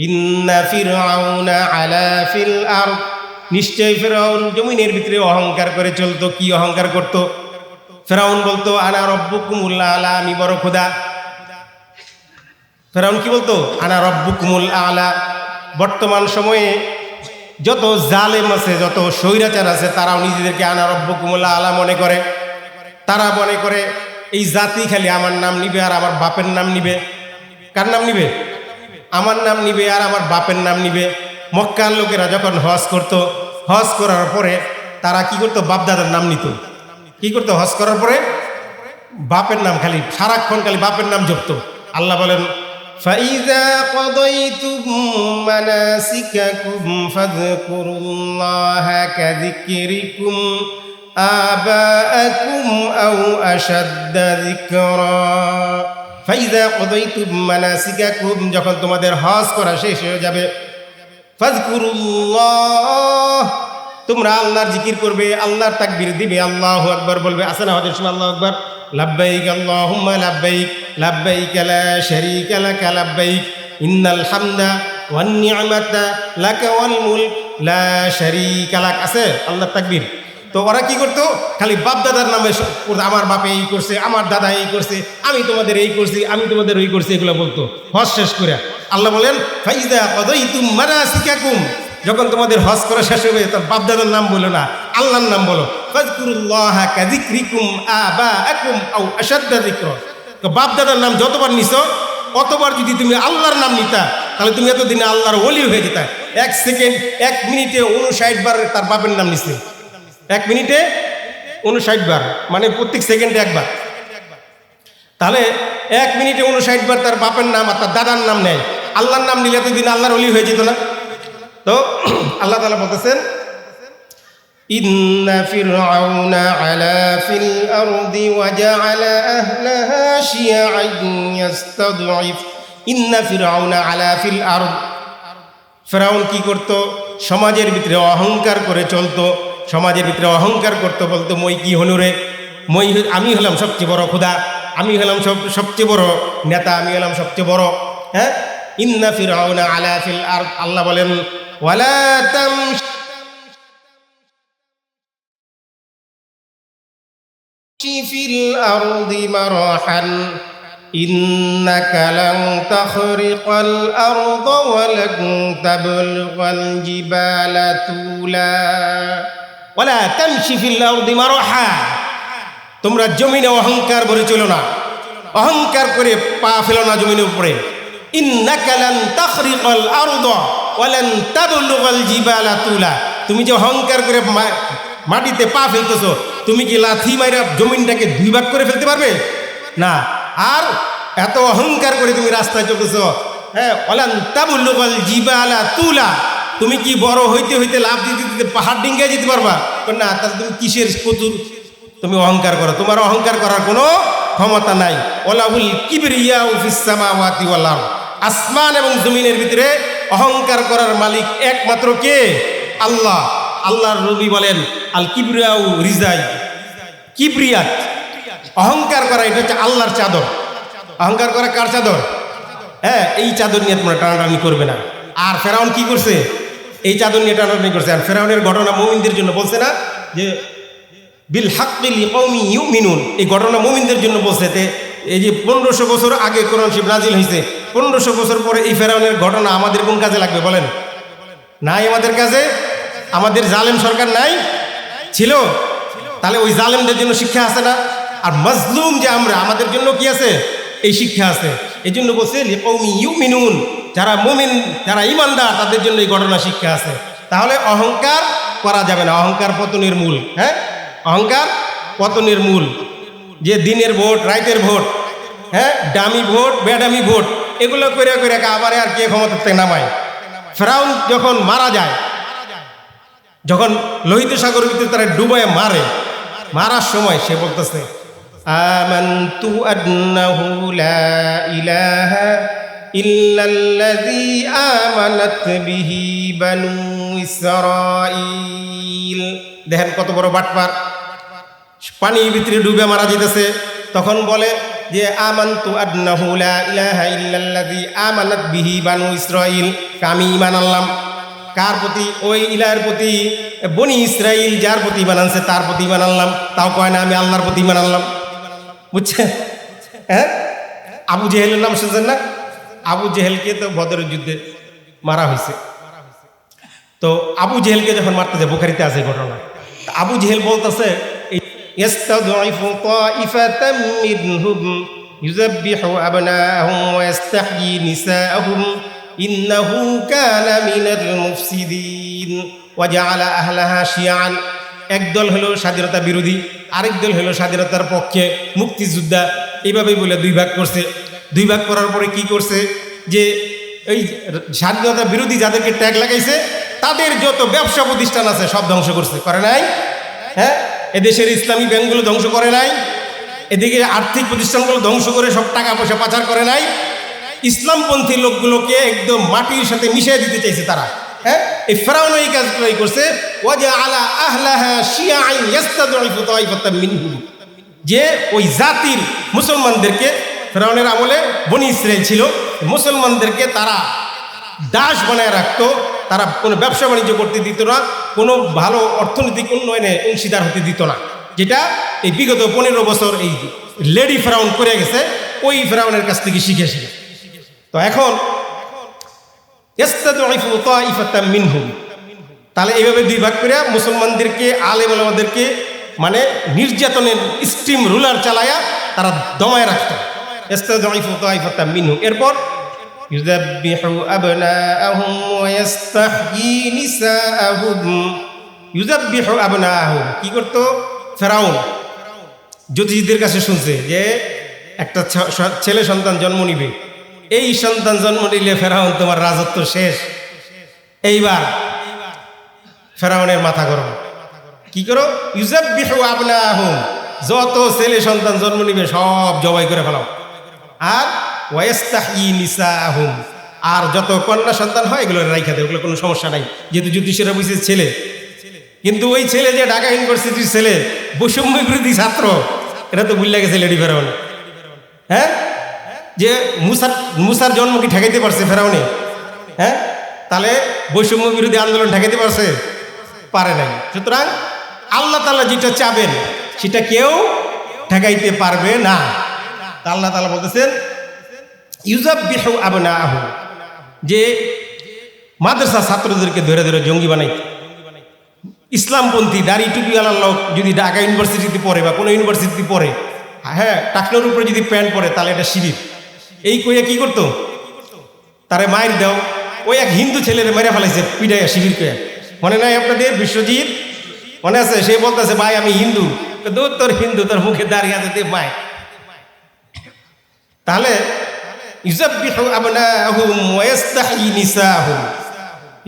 ইন্না ফিরআউনা আলা ফিল আরদ, নিশ্চয় ফেরাউন জমিনের ভিতরে অহংকার করে চলতো। কি অহংকার করত? ফেরাউন বলতো আনা রব্বুকুমুল আলা, আমি বড় খোদা। ফেরাউন কি বলতো? আনা রব্বুকুমুল আলা। বর্তমান সময়ে যত জালেম আছে, যত স্বৈরাচার আছে, তারাও নিজেদেরকে আনা রব্বুকুমুল আলা মনে করে। তারা মনে করে এই জাতি খালি আমার নাম নিবে আর আমার বাপের নাম নিবে। কার নাম নিবে? আমার নাম নিবে আর আমার বাপের নাম নিবে। মক্কার লোকেরা যখন হজ করত, হজ করার পরে তারা কি করতো? বাপদাদার নাম নিত। কি করতো? হজ করার পরে বাপের নাম, খালি সারাক্ষণ খালি বাপের নাম জপত। আল্লাহ বলেন فَإِذَا قَضَيْتُم مَّنَاسِكَكُمْ فَاذْكُرُوا اللَّهَ كَذِكْرِكُمْ آبَاءَكُمْ أَوْ أَشَدَّ ذِكْرًا فَإِذَا قَضَيْتُم مَّنَاسِكَكُمْ, যখন তোমাদের হজ করা শেষ হয়ে যাবে, ফাযকুরুল্লাহ, তোমরা আল্লাহর জিকির করবে, আল্লাহর তাকবীর দিবে, আল্লাহু আকবার বলবে। আছে না হজের সময় আল্লাহু আকবার? লাব্বাইক আল্লাহুম্মা লাব্বাইক লাব্বাইক লা শারীকা লাকা লাব্বাইক ইন্নাল হামদা ওয়ান নি'মাতা লাকা ওয়াল মুলক লা শারীকা লাক। আছে আল্লাহর তাকবীর। তো ওরা কি করতো? খালি বাপ দাদার নামে, আমার বাপে এই করছে, আমার দাদা এই করছে, আমি তোমাদের এই করছি, আমি তোমাদের ওই করছি, এগুলো বলতো হজ শেষ করে। আল্লাহ বলেন ফাইযা কাযাইতুম মানাসিকাকুম, যখন তোমাদের হজ করা শেষ হবে তার বাপ দাদার নাম বলো না, আল্লাহর নাম বলো। ফাযকুরুল্লাহা কাযিকরিকুম আবাআকুম আও আশাদ্দা যিকরা। তো বাপ দাদার নাম যতবার নিছো অতবার যদি তুমি আল্লাহর নাম নিতা তাহলে তুমি এতদিনে আল্লাহর ওলি হয়ে যেতা। 1 সেকেন্ড 1 মিনিটে 59 বার তার বাপের নাম নিছে। 1 মিনিটে 59 বার, মানে প্রত্যেক সেকেন্ডে একবার। তাহলে 1 মিনিটে 59 বার তার বাপের নাম আর তার দাদার নাম নেয়। আল্লাহর নাম নিলে এতদিন আল্লাহর ওলি হয়ে যেত না? তো আল্লাহ তাআলা বলতেছেন ইন্না ফিরআউনা আলা ফিল আরদি ওয়া জাআলা আহলাহা শিয়াআন ইস্তাদঈফ। ইন্না ফিরআউনা আলা ফিল আরদ, ফিরআউন কি করত? সমাজের ভিতরে অহংকার করে চলতো, সমাজের ভিতরে অহংকার করতো, বলতো মই কি হলো রে, মই আমি হলাম সবচেয়ে বড় খোদা, আমি হলাম সবচেয়ে বড় নেতা, আমি হলাম সবচেয়ে বড়। হ্যাঁ, ইন্না ফিরআউনা আলা ফিল আরদ, আল্লাহ বলেন ওয়ালা তামশি ফিল আরদি মারহান ইন্নাকা লান তাখরিকাল আরদা ওয়া লান তাবলুগাল জিবালা তুলা ওয়ালা তামশি ফিল আরদি মারহা, তোমরা জমিনে অহংকার করে চলো না, অহংকার করে পা ফেলো না জমিনের উপরে। ইন্নাকা লান তাখরিকাল আরদা ওয়া লান তাবলুগাল জিবালা তুলা, তুমি যে অহংকার করে মাটিতে পা ফেলতেছো, তুমি কি লাথি মাইরা জমিনটাকে 2 ভাগ করে ফেলতে পারবে? না। আর এত অহংকার করে তুমি রাস্তায় চলতেছো, হ্যাঁ, ওয়ালান তাবলুগাল জিবালা তুলা, তুমি কি বড় হইতে হইতে লাভ দিতে দিতে পাহাড় ডিঙ্গায় যেতে পারবা? না। তাহলে তুমি কিসের প্রচুর তুমি অহংকার করো? তোমার অহংকার করার কোনো ক্ষমতা নাই। ওয়ালাহুল কিবরিয়াউ ফিস সামাওয়াতি ওয়াল আরদ, আসমান এবং জমিনের ভিতরে অহংকার করার মালিক একমাত্র কে? আল্লাহ। আল্লাহর নবী বলেন আল কিবরিয়াউ রিজাই, কিবরিয়াত অহংকার করা এটা হচ্ছে আল্লাহর চাদর। অহংকার করা কার চাদর? হ্যাঁ, এই চাদর নিয়ে তোমরা টানাটানি করবে না। আর ফেরাউন কি করছে? এই চাদর নিয়ে টানাটানি করছে। আর ফেরাউনের ঘটনা মুমিনদের জন্য বলছে না যে বিল হাক্কি লিকাউমি ইউমিনুন, এই ঘটনা মুমিনদের জন্য বলছে। এই যে 1500 বছর আগে কোরআন শরীফ নাজিল হয়েছে, 1500 বছর পরে এই ফেরাউনের ঘটনা আমাদের কোন কাজে লাগবে বলেন? নাই আমাদের কাজে। আমাদের জালেম সরকার নাই ছিল, তাহলে ওই জালেমদের জন্য শিক্ষা আছে না? আর মাজলুম যে আমরা, আমাদের জন্য কি আছে? এই শিক্ষা আছে। এই জন্য বলছে লিকাউমি ইউমিনুন, যারা মুমিন, যারা ইমানদার, তাদের জন্য এই ঘটনা শিক্ষা আছে। তাহলে অহংকার করা যাবে না। অহংকার পতনের মূল। হ্যাঁ, অহংকার পতনের মূল। যে দিনের ভোট, রাতের ভোট, হ্যাঁ, ডামি ভোট, বেডামি ভোট, এগুলো করে করে আবার আর কে ক্ষমতা থেকে নামায়। ফেরাউন যখন মারা যায়, যখন লোহিত সাগরের ভিতরে তারা ডুবায় মারে, মারার সময় সে বলতেছে আমানতু আন্নাহু লা ইলাহা ইল্লাল্লাযী আমানাত বিহি বানু ইসরাঈল। দেখেন কত বড় বাটপার, পানির ভিতরে ডুবে মারা যেতেছে। তখন বলে যে আমানতু আন্নাহু লা ইলাহা ইল্লাল্লাযী আমানাত বিহি বানু ইসরাঈল, আমি ঈমান আনলাম। কার প্রতি? ওই ইলাহের প্রতি, বনি ইসরাইল যার প্রতি ঈমান আনছে তার প্রতি ঈমান আনলাম। তাও কয় না আমি আল্লাহর প্রতি ঈমান আনলাম। বুঝছেন? হ্যাঁ, আবু জেহেলের নাম শুনছেন না? আবু জেহেলকে তো বদরের যুদ্ধে মারা হয়েছে। তো আবু জেহেলকে যখন মারতে যায়, বুখারীতে আছে ঘটনা। আবু জেহেল বলতেছে ইস্তাদঈফু তাইফাতাম মিনহুম ইউযাব্বিহু আবনাহুম ওয়া ইস্তাহয়ী নিসাআহুম ইন্নাহু কানা মিনাল মুফসিদিন ওয়া জাআলা আহলাহা শিয়াআন। একদল হলো স্বাধীনতা বিরোধী, আরেক দল হলো স্বাধীনতার পক্ষে, মুক্তিযোদ্ধা। এইভাবেই বলে দুই ভাগ করছে। দুই ভাগ করার পরে কি করছে যে এই স্বাধীনতা বিরোধী যাদেরকে ট্যাগ লাগাইছে তাদের যত ব্যবসা প্রতিষ্ঠান আছে সব ধ্বংস করছে। করে নাই? হ্যাঁ, এদেশের ইসলামী ব্যাংকগুলো ধ্বংস করে নাই? এদিকে আর্থিক প্রতিষ্ঠানগুলো ধ্বংস করে সব টাকা পয়সা পাচার করে নাই? ইসলামপন্থী লোকগুলোকে একদম মাটির সাথে মিশিয়ে দিতে চাইছে তারা। হ্যাঁ, এই ফেরাউন এই কাজগুলোই করছে। ওয়াজআলা আহলাহা শিয়াআন ইস্তাদঈফু তাইফাতাম মিনহুম, যে ওই জাতির মুসলমানদেরকে, ফেরাউনের আমলে বনি ইসরাইল ছিল, মুসলমানদেরকে তারা দাস বানায় রাখতো। তারা কোনো ব্যবসা বাণিজ্য করতে দিত না, কোনো ভালো অর্থনৈতিক উন্নয়নে অংশীদার হতে দিত না, যেটা এই বিগত 15 বছর এই লেডি ফেরাউন করে গেছে। ওই ফেরাউনের কাছ থেকে শিখে। তো এখন ইস্তাদঈফু তাইফাতাম মিনহুম, তাহলে এইভাবে দুই ভাগ করে মুসলমানদেরকে, আলেম ওলামাদেরকে মানে নির্যাতনের স্টিম রুলার চালায়া তারা দমায় রাখত। ইস্তাদঈফু তাইফাতাম মিনহুম। এরপর ইউযাব্বিহু আবনাআহুম ওয়া ইস্তাহয়ী নিসাআহুম। ইউযাব্বিহু আবনাআহুম কি করতো ফেরাউন? জ্যোতিষীদের কাছে শুনছে যে একটা ছেলে সন্তান জন্ম নিবে, এই সন্তান জন্ম নিলে ফেরাউন তোমার রাজত্ব শেষ। এইবার ফেরাউনের মাথা গরম। কি করো? ইউযাব্বিহু আবনাআহুম, যত ছেলে সন্তান জন্ম নিবে সব জবাই করে ফেলাও। আর ওয়া ইস্তাহয়ী নিসাআহুম, আর যত কন্যা সন্তান হয় এগুলো রাইখা দেয়, ওগুলো কোনো সমস্যা নাই। যেহেতু জ্যোতিষীরা বুঝছে ছেলে, কিন্তু ওই ছেলে যে ঢাকা ইউনিভার্সিটির ছেলে, বৈষম্য বিরোধী ছাত্র, এটা তো ভুলে গেছে লেডি ফেরাউন। হ্যাঁ, যে মুসার জন্ম কি ঠেকাইতে পারছে ফেরাউনে? হ্যাঁ, তাহলে বৈষম্য বিরোধী আন্দোলন ঠেকাইতে পারছে? পারে নাই। সুতরাং আল্লাহ তাআলা যেটা চাবেন সেটা কেউ ঠেকাইতে পারবে না। আল্লাহ তাআলা বলতেছেন ইউযাব্বিহু আবনাআহুম, যে মাদ্রাসা ছাত্রদেরকে ধরে ধরে জঙ্গি বানাইতে। ইসলামপন্থী দাড়ি টুপিওয়ালা লোক যদি ঢাকা ইউনিভার্সিটিতে পড়ে বা কোনো ইউনিভার্সিটিতে পড়ে, হ্যাঁ, টাকনোর উপরে যদি প্যান্ট পরে তাহলে এটা শিরিক। এই কইয়া কি করতো? তারে মায়ের দাও। ওই এক হিন্দু ছেলের মেরে ফেলাইছে পিটাইয়া, শিবির কইয়া। মনে নাই আপনাদের? বিশ্বজিৎ মনে আছে? সে বলতেছে ভাই আমি হিন্দু। তোর হিন্দু, তোর মুখে দাঁড়িয়ে আছে মায়। তাহলে ইউযাব্বিহু আবনাআহুম ওয়া ইস্তাহয়ী নিসাআহুম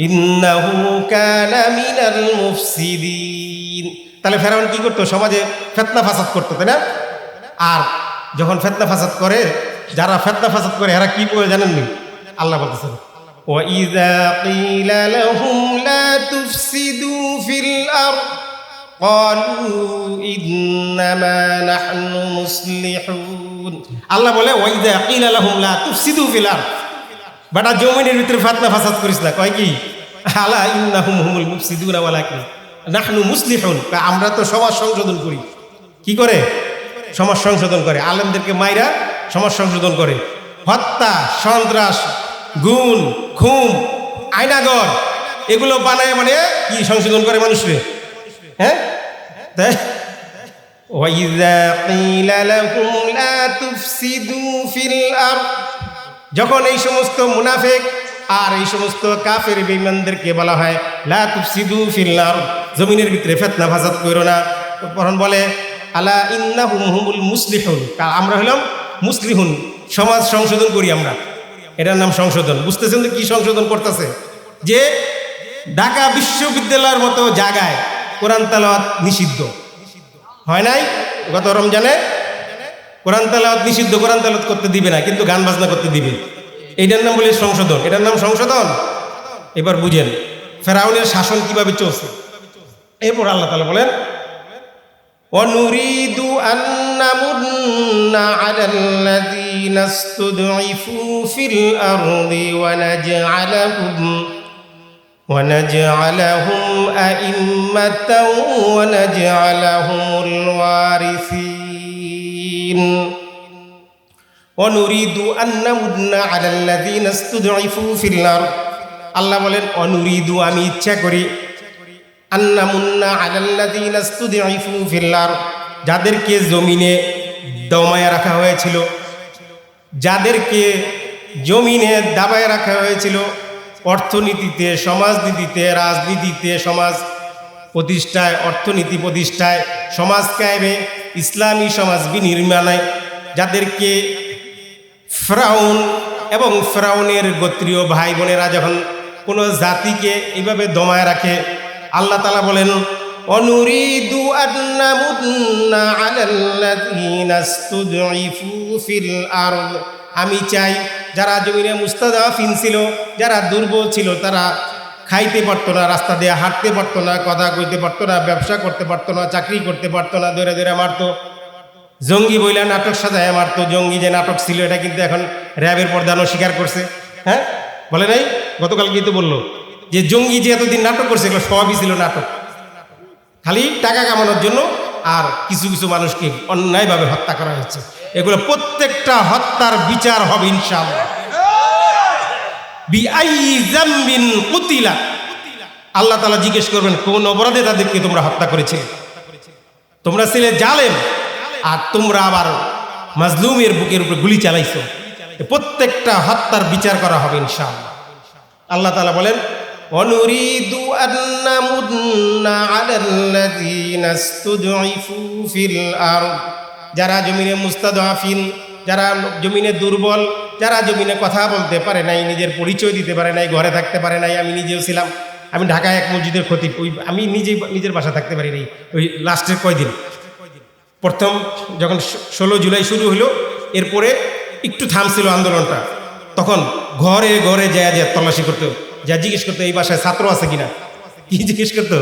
ইন্নাহু কানা মিনাল মুফসিদিন। তাহলে ফেরাউন কি করতো? সমাজে ফিতনা ফাসাদ করতো, তাই না? আর যখন ফিতনা ফাসাদ করে, যারা ফিতনা ফাসাদ করে এরা কি বলে জানেননি? আল্লাহ বলতেছেন ওয়া ইযা কিলা লাহুম লা তুফসিদু ফিল আরদ قالوا إنما نحن مصلحون আল্লাহ বলে ওয়াইদা কিলা লাহুম লা তুফসিদু ফিল আরদ বাটা জমিনের ভিতরে ফাতনা ফাসাদ করিস না কয় কি আলা ইন্নাহুম হুমুল মুফসিদুনা ওয়ালাকিন নাহনু মুসলিহুন আমরা তো সমাজ সংশোধন করি কি করে সমাজ সংশোধন করে আলেমদেরকে মাইরা সমাজ সংশোধন করে হত্যা সন্ত্রাস গুণ খুন আয়নাগর এগুলো বানায় মানে কি সংশোধন করে মানুষকে হ্যাঁ তাই ওয়াইযা কিলা লাহুম লা তুফসিদু ফিল আরদ যখন এই সমস্ত মুনাফিক আর এই সমস্ত কাফের বেঈমানদেরকে বলা হয় লা তুফসিদু ফিল আরদ জমিনের ভিতরে ফিতনা ফাসাদ করো না তখন বলে আলা ইন্নাহুম হুমুল মুসলিহুন আমরা হলাম মুসলিহুন সমাজ সংশোধন করি আমরা এটার নাম সংশোধন বুঝতেছেন তো কি সংশোধন করতেছে যে ঢাকা বিশ্ববিদ্যালয়ের মতো জায়গায় কোরআন তেলাওয়াত নিষিদ্ধ হয় নাই গত রমজানে কোরআন তেলাওয়াত নিষিদ্ধ কোরআন তেলাওয়াত করতে দিবে না কিন্তু গান বাজনা করতে দিবে এইটার নাম বলে সংশোধন এটার নাম সংশোধন এবার বুঝেন ফেরাউনের শাসন কিভাবে চলছে এরপর আল্লাহ তাআলা বলেন وَنُرِيدُ أَن نَّمُنَّ عَلَى الَّذِينَ اسْتُضْعِفُوا فِي الْأَرْضِ وَنَجْعَلَهُمْ أَئِمَّةً وَنَجْعَلَهُمُ الْوَارِثِينَ وَنُرِيدُ أَن نَّمُنَّ عَلَى الَّذِينَ اسْتُضْعِفُوا فِي الْأَرْضِ আল্লাহ বলেন অনুরিদু আমি ইচ্ছা করি আন্নামুন্না আলাল্লাযীনা ইসতুদঈফু ফিল আরদ যাদেরকে জমিনে দমায় রাখা হয়েছিল যাদেরকে জমিনে দাবায় রাখা হয়েছিল অর্থনীতিতে সমাজনীতিতে রাজনীতিতে সমাজ প্রতিষ্ঠায় অর্থনীতি প্রতিষ্ঠায় সমাজ কায়েমে ইসলামী সমাজ বিনির্মাণে যাদেরকে ফিরআউন এবং ফিরআউনের গোত্রীয় ভাই বোনেরা যখন কোনো জাতিকে এইভাবে দমায় রাখে আল্লাহ তাআলা বলেন অনুরিদু আন্নামুন্না আলাল্লাযীনা ইসতুদঈফু ফিল আরদ আমি চাই যারা জমিনে মুস্তাদাফিন ছিল যারা দুর্বল ছিল তারা খাইতে পারতো না রাস্তা দিয়ে হাঁটতে পারতো না কথা কইতে পারতো না ব্যবসা করতে পারতো না চাকরি করতে পারতো না দৌড়ে দৌড়ে মারতো জঙ্গি বইলা নাটক সাজায় মারতো জঙ্গি যে নাটক ছিল এটা কিন্তু এখন র্যাবের প্রধানও স্বীকার করছে হ্যাঁ বলে নাই গতকাল কিন্তু বললো যে জঙ্গি যে এতদিন নাটক করছে এগুলো সবই ছিল নাটক খালি টাকা কামানোর জন্য আর কিছু কিছু মানুষকে অন্যায়ভাবে হত্যা করা হচ্ছে এগুলো প্রত্যেকটা হত্যার বিচার হবে ইনশাআল্লাহ বিআইয়ি যামবিন কুতিলা আল্লাহ তাআলা জিজ্ঞেস করবেন কোন অপরাধে তাদেরকে তোমরা হত্যা করেছিলে তোমরা ছিলে জালেম আর তোমরা আবার মাজলুমের বুকের উপরে গুলি চালাইছো প্রত্যেকটা হত্যার বিচার করা হবে ইনশাআল্লাহ আল্লাহ তাআলা বলেন অনুরিদু আন্নামুন্না আলাল্লাযীনা ইসতুদঈফু ফিল আরদ যারা জমিনে মুস্তাদাফিন যারা জমিনে দুর্বল যারা জমিনে কথা বলতে পারে নাই নিজের পরিচয় দিতে পারে নাই ঘরে থাকতে পারে নাই আমি নিজেও ছিলাম আমি ঢাকায় এক মসজিদের খতিব ওই আমি নিজের বাসা থাকতে পারি নাই ওই লাস্টের কয়দিন প্রথম যখন 16 জুলাই শুরু হলো এরপরে একটু থামছিল আন্দোলনটা তখন ঘরে ঘরে যায় তল্লাশি করতো যা জিজ্ঞেস করতো এই বাসায় ছাত্র আছে কিনা কি জিজ্ঞেস করতো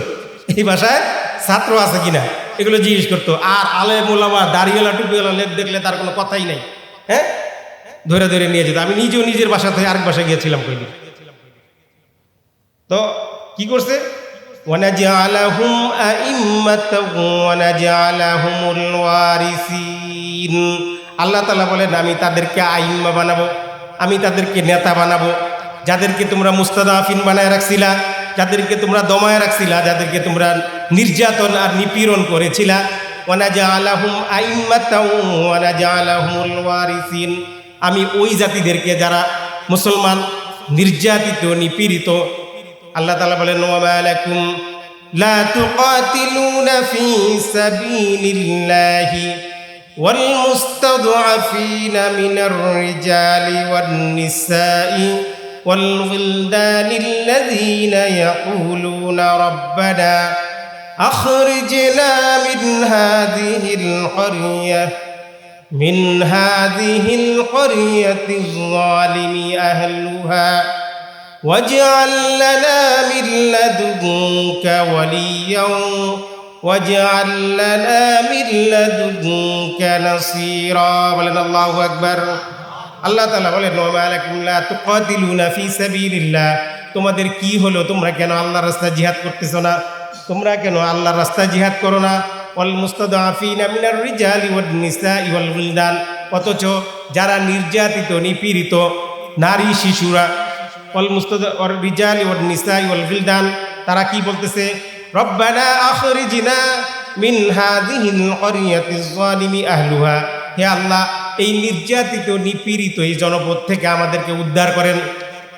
এই বাসায় ছাত্র আছে কিনা এগুলো জিজ্ঞেস করতো আর আলেম ওলামা দাড়িওয়ালা টুপিওয়ালা লেপ দেখলে তার কোনো কথাই নাই হ্যাঁ ধরে ধরে নিয়ে যেত আমি নিজেও নিজের বাসা থেকে আরেক বাসায় গিয়েছিলাম কয়েকদিন তো কি করছে ওয়ানাজআলাহুম আইম্মাতাও ওয়ানাজআলাহুমুল ওয়ারিসিন আল্লাহ তাআলা বলেন আমি তাদেরকে আইম্মা বানাবো আমি তাদেরকে নেতা বানাবো যাদেরকে তোমরা মুস্তাদাফিন বানায় রাখছিলা যাদেরকে তোমরা দমায় রাখছিলা যাদেরকে তোমরা নির্যাতন আর নিপীড়ন করেছিলা ওয়ানাজআলাহুম আইম্মাতাও ওয়ানাজআলাহুমুল ওয়ারিসিন আমি ওই জাতিদেরকে যারা মুসলমান নির্যাতিত নিপীড়িত আল্লাহ তাআলা বলেন ওয়া মালাকুম লা তুকাতিলুনা ফি সাবিলিল্লাহি ওয়াল মুস্তাদআফিনা মিনার রিজালি ওয়ান নিসাই ওয়াল ওয়িলদানিল্লাযীনা ইয়াকুলুনা রাব্বানা আখরিজনা মিন হাযিহিল ক্বরিয়াতিয যালিমি আহলুহা واجعل لنا من لدنك وليا واجعل لنا من لدنك نصيرا বলেন আল্লাহু আকবার। আল্লাহ তাআলা বলেন ওয়া লাকুম লা তুকাতিলুনা ফি সাবিলিল্লাহ, তোমাদের কি হলো, তোমরা কেন আল্লাহর রাস্তায় জিহাদ করতেছো না, তোমরা কেন আল্লাহর রাস্তায় জিহাদ করো না। ওয়াল মুস্তাদআফিনা মিনার রিজালি ওয়ান নিসাই ওয়াল উলদান, অথচ যারা নির্যাতিত নিপীড়িত নারী শিশুরা, ওয়াল মুস্তাদআর রিজালি ওয়ান নিসাই ওয়াল উলদান, তারা কি বলতেছে, রব্বানা আখরিজনা মিন হাযিহিল ক্বরিয়াতিজ যালিমি আহলুহা, হে আল্লাহ এই নির্যাতিত নিপীড়িত এই জনপদ থেকে আমাদেরকে উদ্ধার করেন।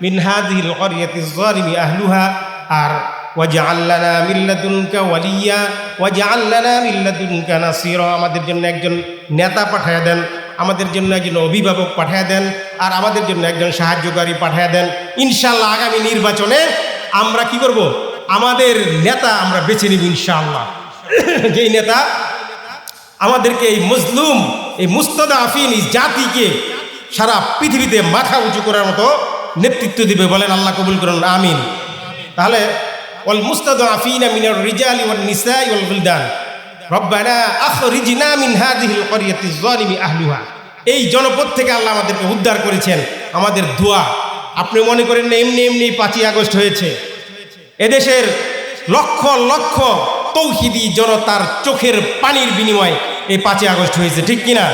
মিন হাযিহিল ক্বরিয়াতিজ যালিমি আহলুহা, আর ওয়াজআল লানা মিন লাদুনকা ওয়ালিয়া ওয়াজআল লানা মিন লাদুনকা নাসীরা, আমাদের জন্য একজন নেতা পাঠায়া দেন, আমাদের জন্য একজন অভিভাবক পাঠায়া দেন, আর আমাদের জন্য একজন সাহায্যকারী পাঠায়া দেন। ইনশাআল্লাহ আগামী নির্বাচনে আমরা কি করব, আমাদের নেতা আমরা বেছে নিব ইনশাআল্লাহ। যেই নেতা আমাদেরকে এই মজলুম এই মুস্তাদআফিন এই জাতিকে সারা পৃথিবীতে মাথা উঁচু করার মতো নেতৃত্ব দিবে, বলেন আল্লাহ কবুল করুন, আমিন। তাহলে ওয়াল মুস্তাদআফিনা মিনার রিজালি ওয়ান নিসাই ওয়াল উলদান রব্বানা আখরিজনা মিন হাযিহিল ক্বরিয়াতিজ যালিমি আহলুহা, এই জনপদ থেকে আল্লাহ আমাদেরকে উদ্ধার করেছেন। আমাদের দোয়া, আপনি মনে করেন না এমনি এমনি 5ই আগস্ট হয়েছে, এদেশের লক্ষ লক্ষ তৌহিদি জনতার চোখের পানির বিনিময়ে এই 5ই আগস্ট হয়েছে, ঠিক কিনা?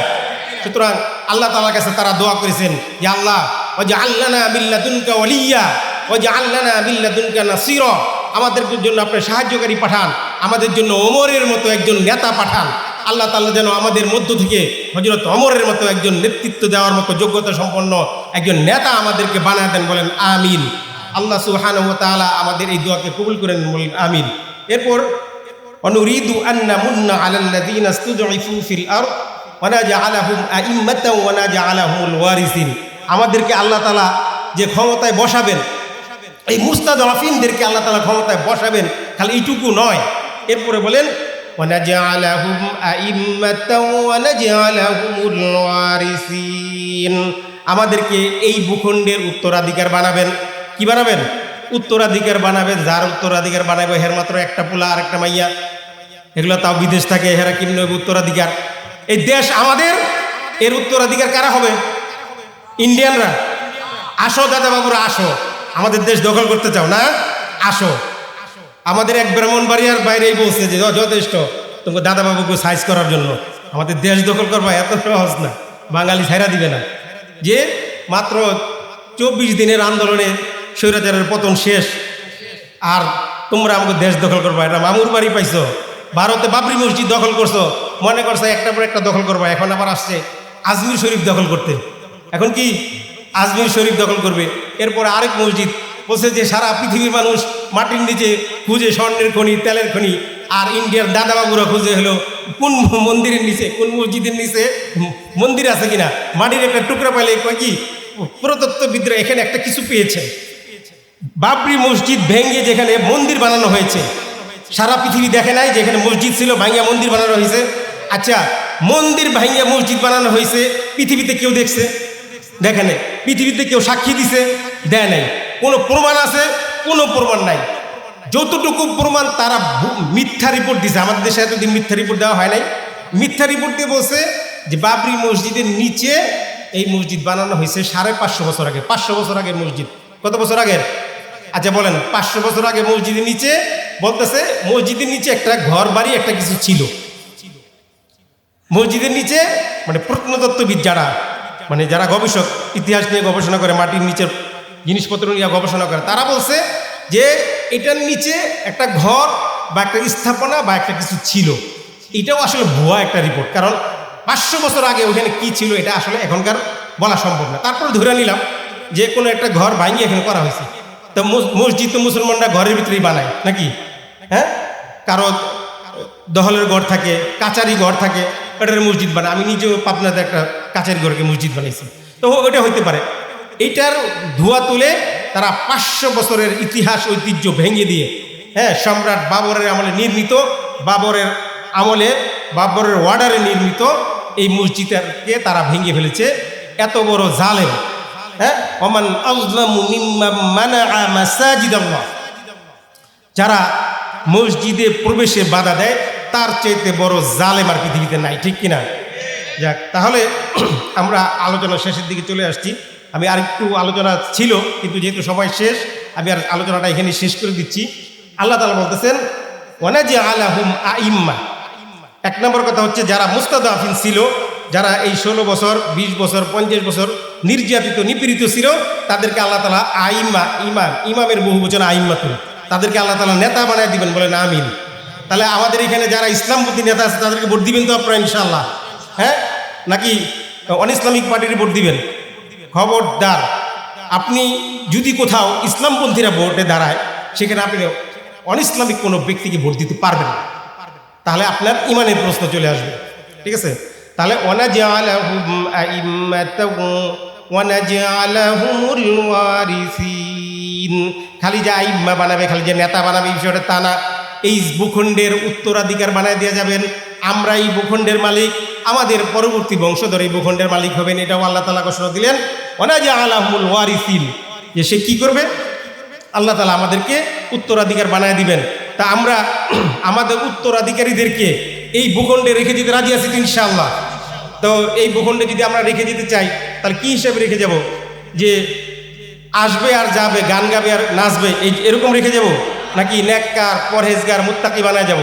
সুতরাং আল্লাহ তাআলার কাছে তারা দোয়া করেছেন, ইয়া আল্লাহ ওয়াজআল লানা মিন লাদুনকা ওয়ালিয়া ওয়াজআল লানা মিন লাদুনকা নাসীরা, আমাদের জন্য আপনি সাহায্যকারী পাঠান, আমাদের জন্য ওমরের মতো একজন নেতা পাঠান। আল্লাহ তাআলা যেন আমাদের মধ্য থেকে হযরত ওমরের মতো একজন নেতৃত্ব দেওয়ার মতো যোগ্যতা সম্পন্ন একজন নেতা আমাদেরকে বানায় দেন, বলেন আমিন। আল্লাহ সুবহানাহু ওয়া তাআলা আমাদের এই দোয়াকে কবুল করেন, বলেন আমিন। এরপর অনুরিদু আন নামুন্না আলাল্লাযীনা ইসতুদঈফু ফিল আরদ ওয়া নাজআলাহুম আইম্মাতাও ওয়া নাজআলাহুমুল ওয়ারিসিন, আমাদেরকে আল্লাহ তাআলা যে ক্ষমতায় বসাবেন, এই মুস্তাদআফিনদেরকে আল্লাহ তাআলা ক্ষমতায় বসাবেন, খালি এইটুকু নয়, এরপরে বলেন ওয়া নাজআলাহুম আইম্মাতাও ওয়া নাজআলাহুমুল ওয়ারিসিন, আমাদেরকে এই ভূখণ্ডের উত্তরাধিকার বানাবেন। কি বানাবেন? উত্তরাধিকার বানাবেন। যার উত্তরাধিকার বানাবে হের মাত্র একটা পোলা আর একটা মাইয়া, এগুলো তাও বিদেশ থাকে, হেরা কিনে নেবে উত্তরাধিকার। এই দেশ আমাদের, এর উত্তরাধিকার কারা হবে? ইন্ডিয়ানরা। আসো দাদা বাবুরা, আসো, আমাদের দেশ দখল করতে চাও না? আসো। আমাদের এক ব্রাহ্মণবাড়িয়ার বাইরেই বলছে যে যথেষ্ট তোমাকে দাদা বাবুকে সাইজ করার জন্য, আমাদের দেশ দখল করবা এত সহজ না, বাঙালি ছাইরা দিবে না। যে মাত্র 24 দিনের আন্দোলনে স্বৈরাচারের পতন শেষ, আর তোমরা আমাকে দেশ দখল করবা, এটা মামুর বাড়ি পাইছো, ভারতে বাবরি মসজিদ দখল করছো, মনে করছো একটা পর একটা দখল করবা, এখন আবার আসছে আজমির শরীফ দখল করতে। এখন কি আজমির শরীফ দখল করবে, এরপরে আরেক মসজিদ বলছে যে সারা পৃথিবীর মানুষ মাটির নিচে খুঁজে স্বর্ণের খনি, তেলের খনি, আর ইন্ডিয়ার দাদাবাবুরা খুঁজে হলো কোন মন্দিরের নিচে, কোন মসজিদের নিচে মন্দির আছে কিনা, মাটির একটা টুকরা পাইলে কয় কি পুরাতত্ত্ববিদরা এখানে একটা কিছু পেয়েছে। বাবরি মসজিদ ভেঙে যেখানে মন্দির বানানো হয়েছে, সারা পৃথিবী দেখে নাই যেখানে মসজিদ ছিল ভাঙ্গিয়া মন্দির বানানো হয়েছে। আচ্ছা, মন্দির ভাঙ্গিয়া মসজিদ বানানো হয়েছে, পৃথিবীতে কেউ দেখছে? দেখে নাই। পৃথিবীতে কেউ সাক্ষী দিছে? দেয় নাই। কোনো প্রমাণ আছে? কোনো প্রমাণ নাই। যতটুকু প্রমাণ তারা মিথ্যা রিপোর্ট দিছে। আমাদের দেশে এতদিন মিথ্যা রিপোর্ট দেওয়া হয় নাই। মিথ্যা রিপোর্ট দিয়ে বলছে যে বাবরি মসজিদের নিচে এই মসজিদ বানানো হয়েছে 550 বছর আগে। 500 বছর আগের মসজিদ। কত বছর আগের? আচ্ছা বলেন, 500 বছর আগে মসজিদের নিচে বলতেছে মসজিদের নিচে একটা ঘর বাড়ি একটা কিছু ছিল। মসজিদের নিচে মানে প্রত্নতত্ত্ববিদ যারা, মানে যারা গবেষক, ইতিহাস নিয়ে গবেষণা করে, মাটির নিচের জিনিসপত্র নিয়ে গবেষণা করে, তারা বলছে যে এটার নিচে একটা ঘর বা একটা স্থাপনা বা একটা কিছু ছিল। এটাও আসলে ভুয়া একটা রিপোর্ট, কারণ 500 বছর আগে ওখানে কি ছিল এটা আসলে এখনকার বলা সম্ভব না। তারপরে ধরে নিলাম যে কোনো একটা ঘর ভাঙিয়ে এখানে করা হয়েছে। তো মসজিদ তো মুসলমানরা ঘরের ভিতরেই বানায় নাকি? হ্যাঁ, কারো দহলের ঘর থাকে, কাচারি ঘর থাকে, ওটার মসজিদ বানায়। আমি নিজেও পাবনাতে একটা কাচারি ঘরকে মসজিদ বানাইছি, তো ওটা হইতে পারে। এইটার ধোয়া তুলে তারা 500 বছরের ইতিহাস ঐতিহ্য ভেঙে দিয়ে, হ্যাঁ, সম্রাট বাবরের আমলে নির্মিত, বাবরের আমলে বাবরের ওয়ার্ডারে নির্মিত এই মসজিদকে তারা ভেঙে ফেলেছে। এত বড় জালেম, হ্যাঁ, ওমান আযলামু মিম্মান মানাআ মাসাজিদাল্লাহ, যারা মসজিদে প্রবেশে বাধা দেয়, তার চাইতে বড় জালেম আর পৃথিবীতে নাই, ঠিক কিনা? যাক, তাহলে আমরা আলোচনা শেষের দিকে চলে আসছি। আমি আরেকটু আলোচনা ছিল, কিন্তু যেহেতু সময় শেষ, আমি আর আলোচনাটা এখানে শেষ করে দিচ্ছি। আল্লাহ তাআলা বলতেছেন ওয়ানাজআলাহুম আইম্মা। এক নম্বর কথা হচ্ছে, যারা মুস্তাদাফিন ছিল, যারা এই 16 বছর 20 বছর 50 বছর নির্যাতিত নিপীড়িত ছিল, তাদেরকে আল্লাহ তাআলা আইম্মা, ইমামের বহু বচন আইম্মাতুন, তাদেরকে আল্লাহ তাআলা নেতা বানায় দিবেন, বলেন আমিন। তাহলে আমাদের এখানে যারা ইসলামপন্থী নেতা আছে তাদেরকে ভোট দিবেন তো আপনারা ইনশাআল্লাহ? হ্যাঁ, নাকি অন ইসলামিক পার্টির ভোট দিবেন? খবরদার, আপনি যদি কোথাও ইসলামপন্থীরা ভোটে দাঁড়ায়, সেখানে আপনি অন ইসলামিক কোনো ব্যক্তিকে ভোট দিতে পারবেন না, তাহলে আপনার ইমানের প্রশ্ন চলে আসবে, ঠিক আছে? তাহলে ওয়ানাজআলাহুম আইম্মাতাও ওয়ানাজআলাহুমুল ওয়ারিসিন, খালি যে আইম্মা বানাবে, খালি যে নেতা বানাবে, এই বিষয়টা তা না। এই ভূখণ্ডের উত্তরাধিকার বানায় দিয়ে যাবেন, আমরা এই ভূখণ্ডের মালিক, আমাদের পরবর্তী বংশধর এই ভূখণ্ডের মালিক হবেন, এটাও আল্লাহ তাআলা ঘোষণা দিলেন ওয়ানাজআলাহুমুল ওয়ারিসিন, যে সে কি করবে? আল্লাহ তাআলা আমাদেরকে উত্তরাধিকার বানায় দিবেন। তা আমরা আমাদের উত্তরাধিকারীদেরকে এই ভূখণ্ডে রেখে যেতে রাজি আছি তো ইনশাআল্লাহ? তো এই ভূখণ্ডে যদি আমরা রেখে যেতে চাই, তাহলে কি হিসাবে রেখে যাব? যে আসবে আর যাবে, গান গাবে আর নাচবে, এরকম রেখে যাব? নাকি নেককার পরহেজগার মুত্তাকি বানায় যাব?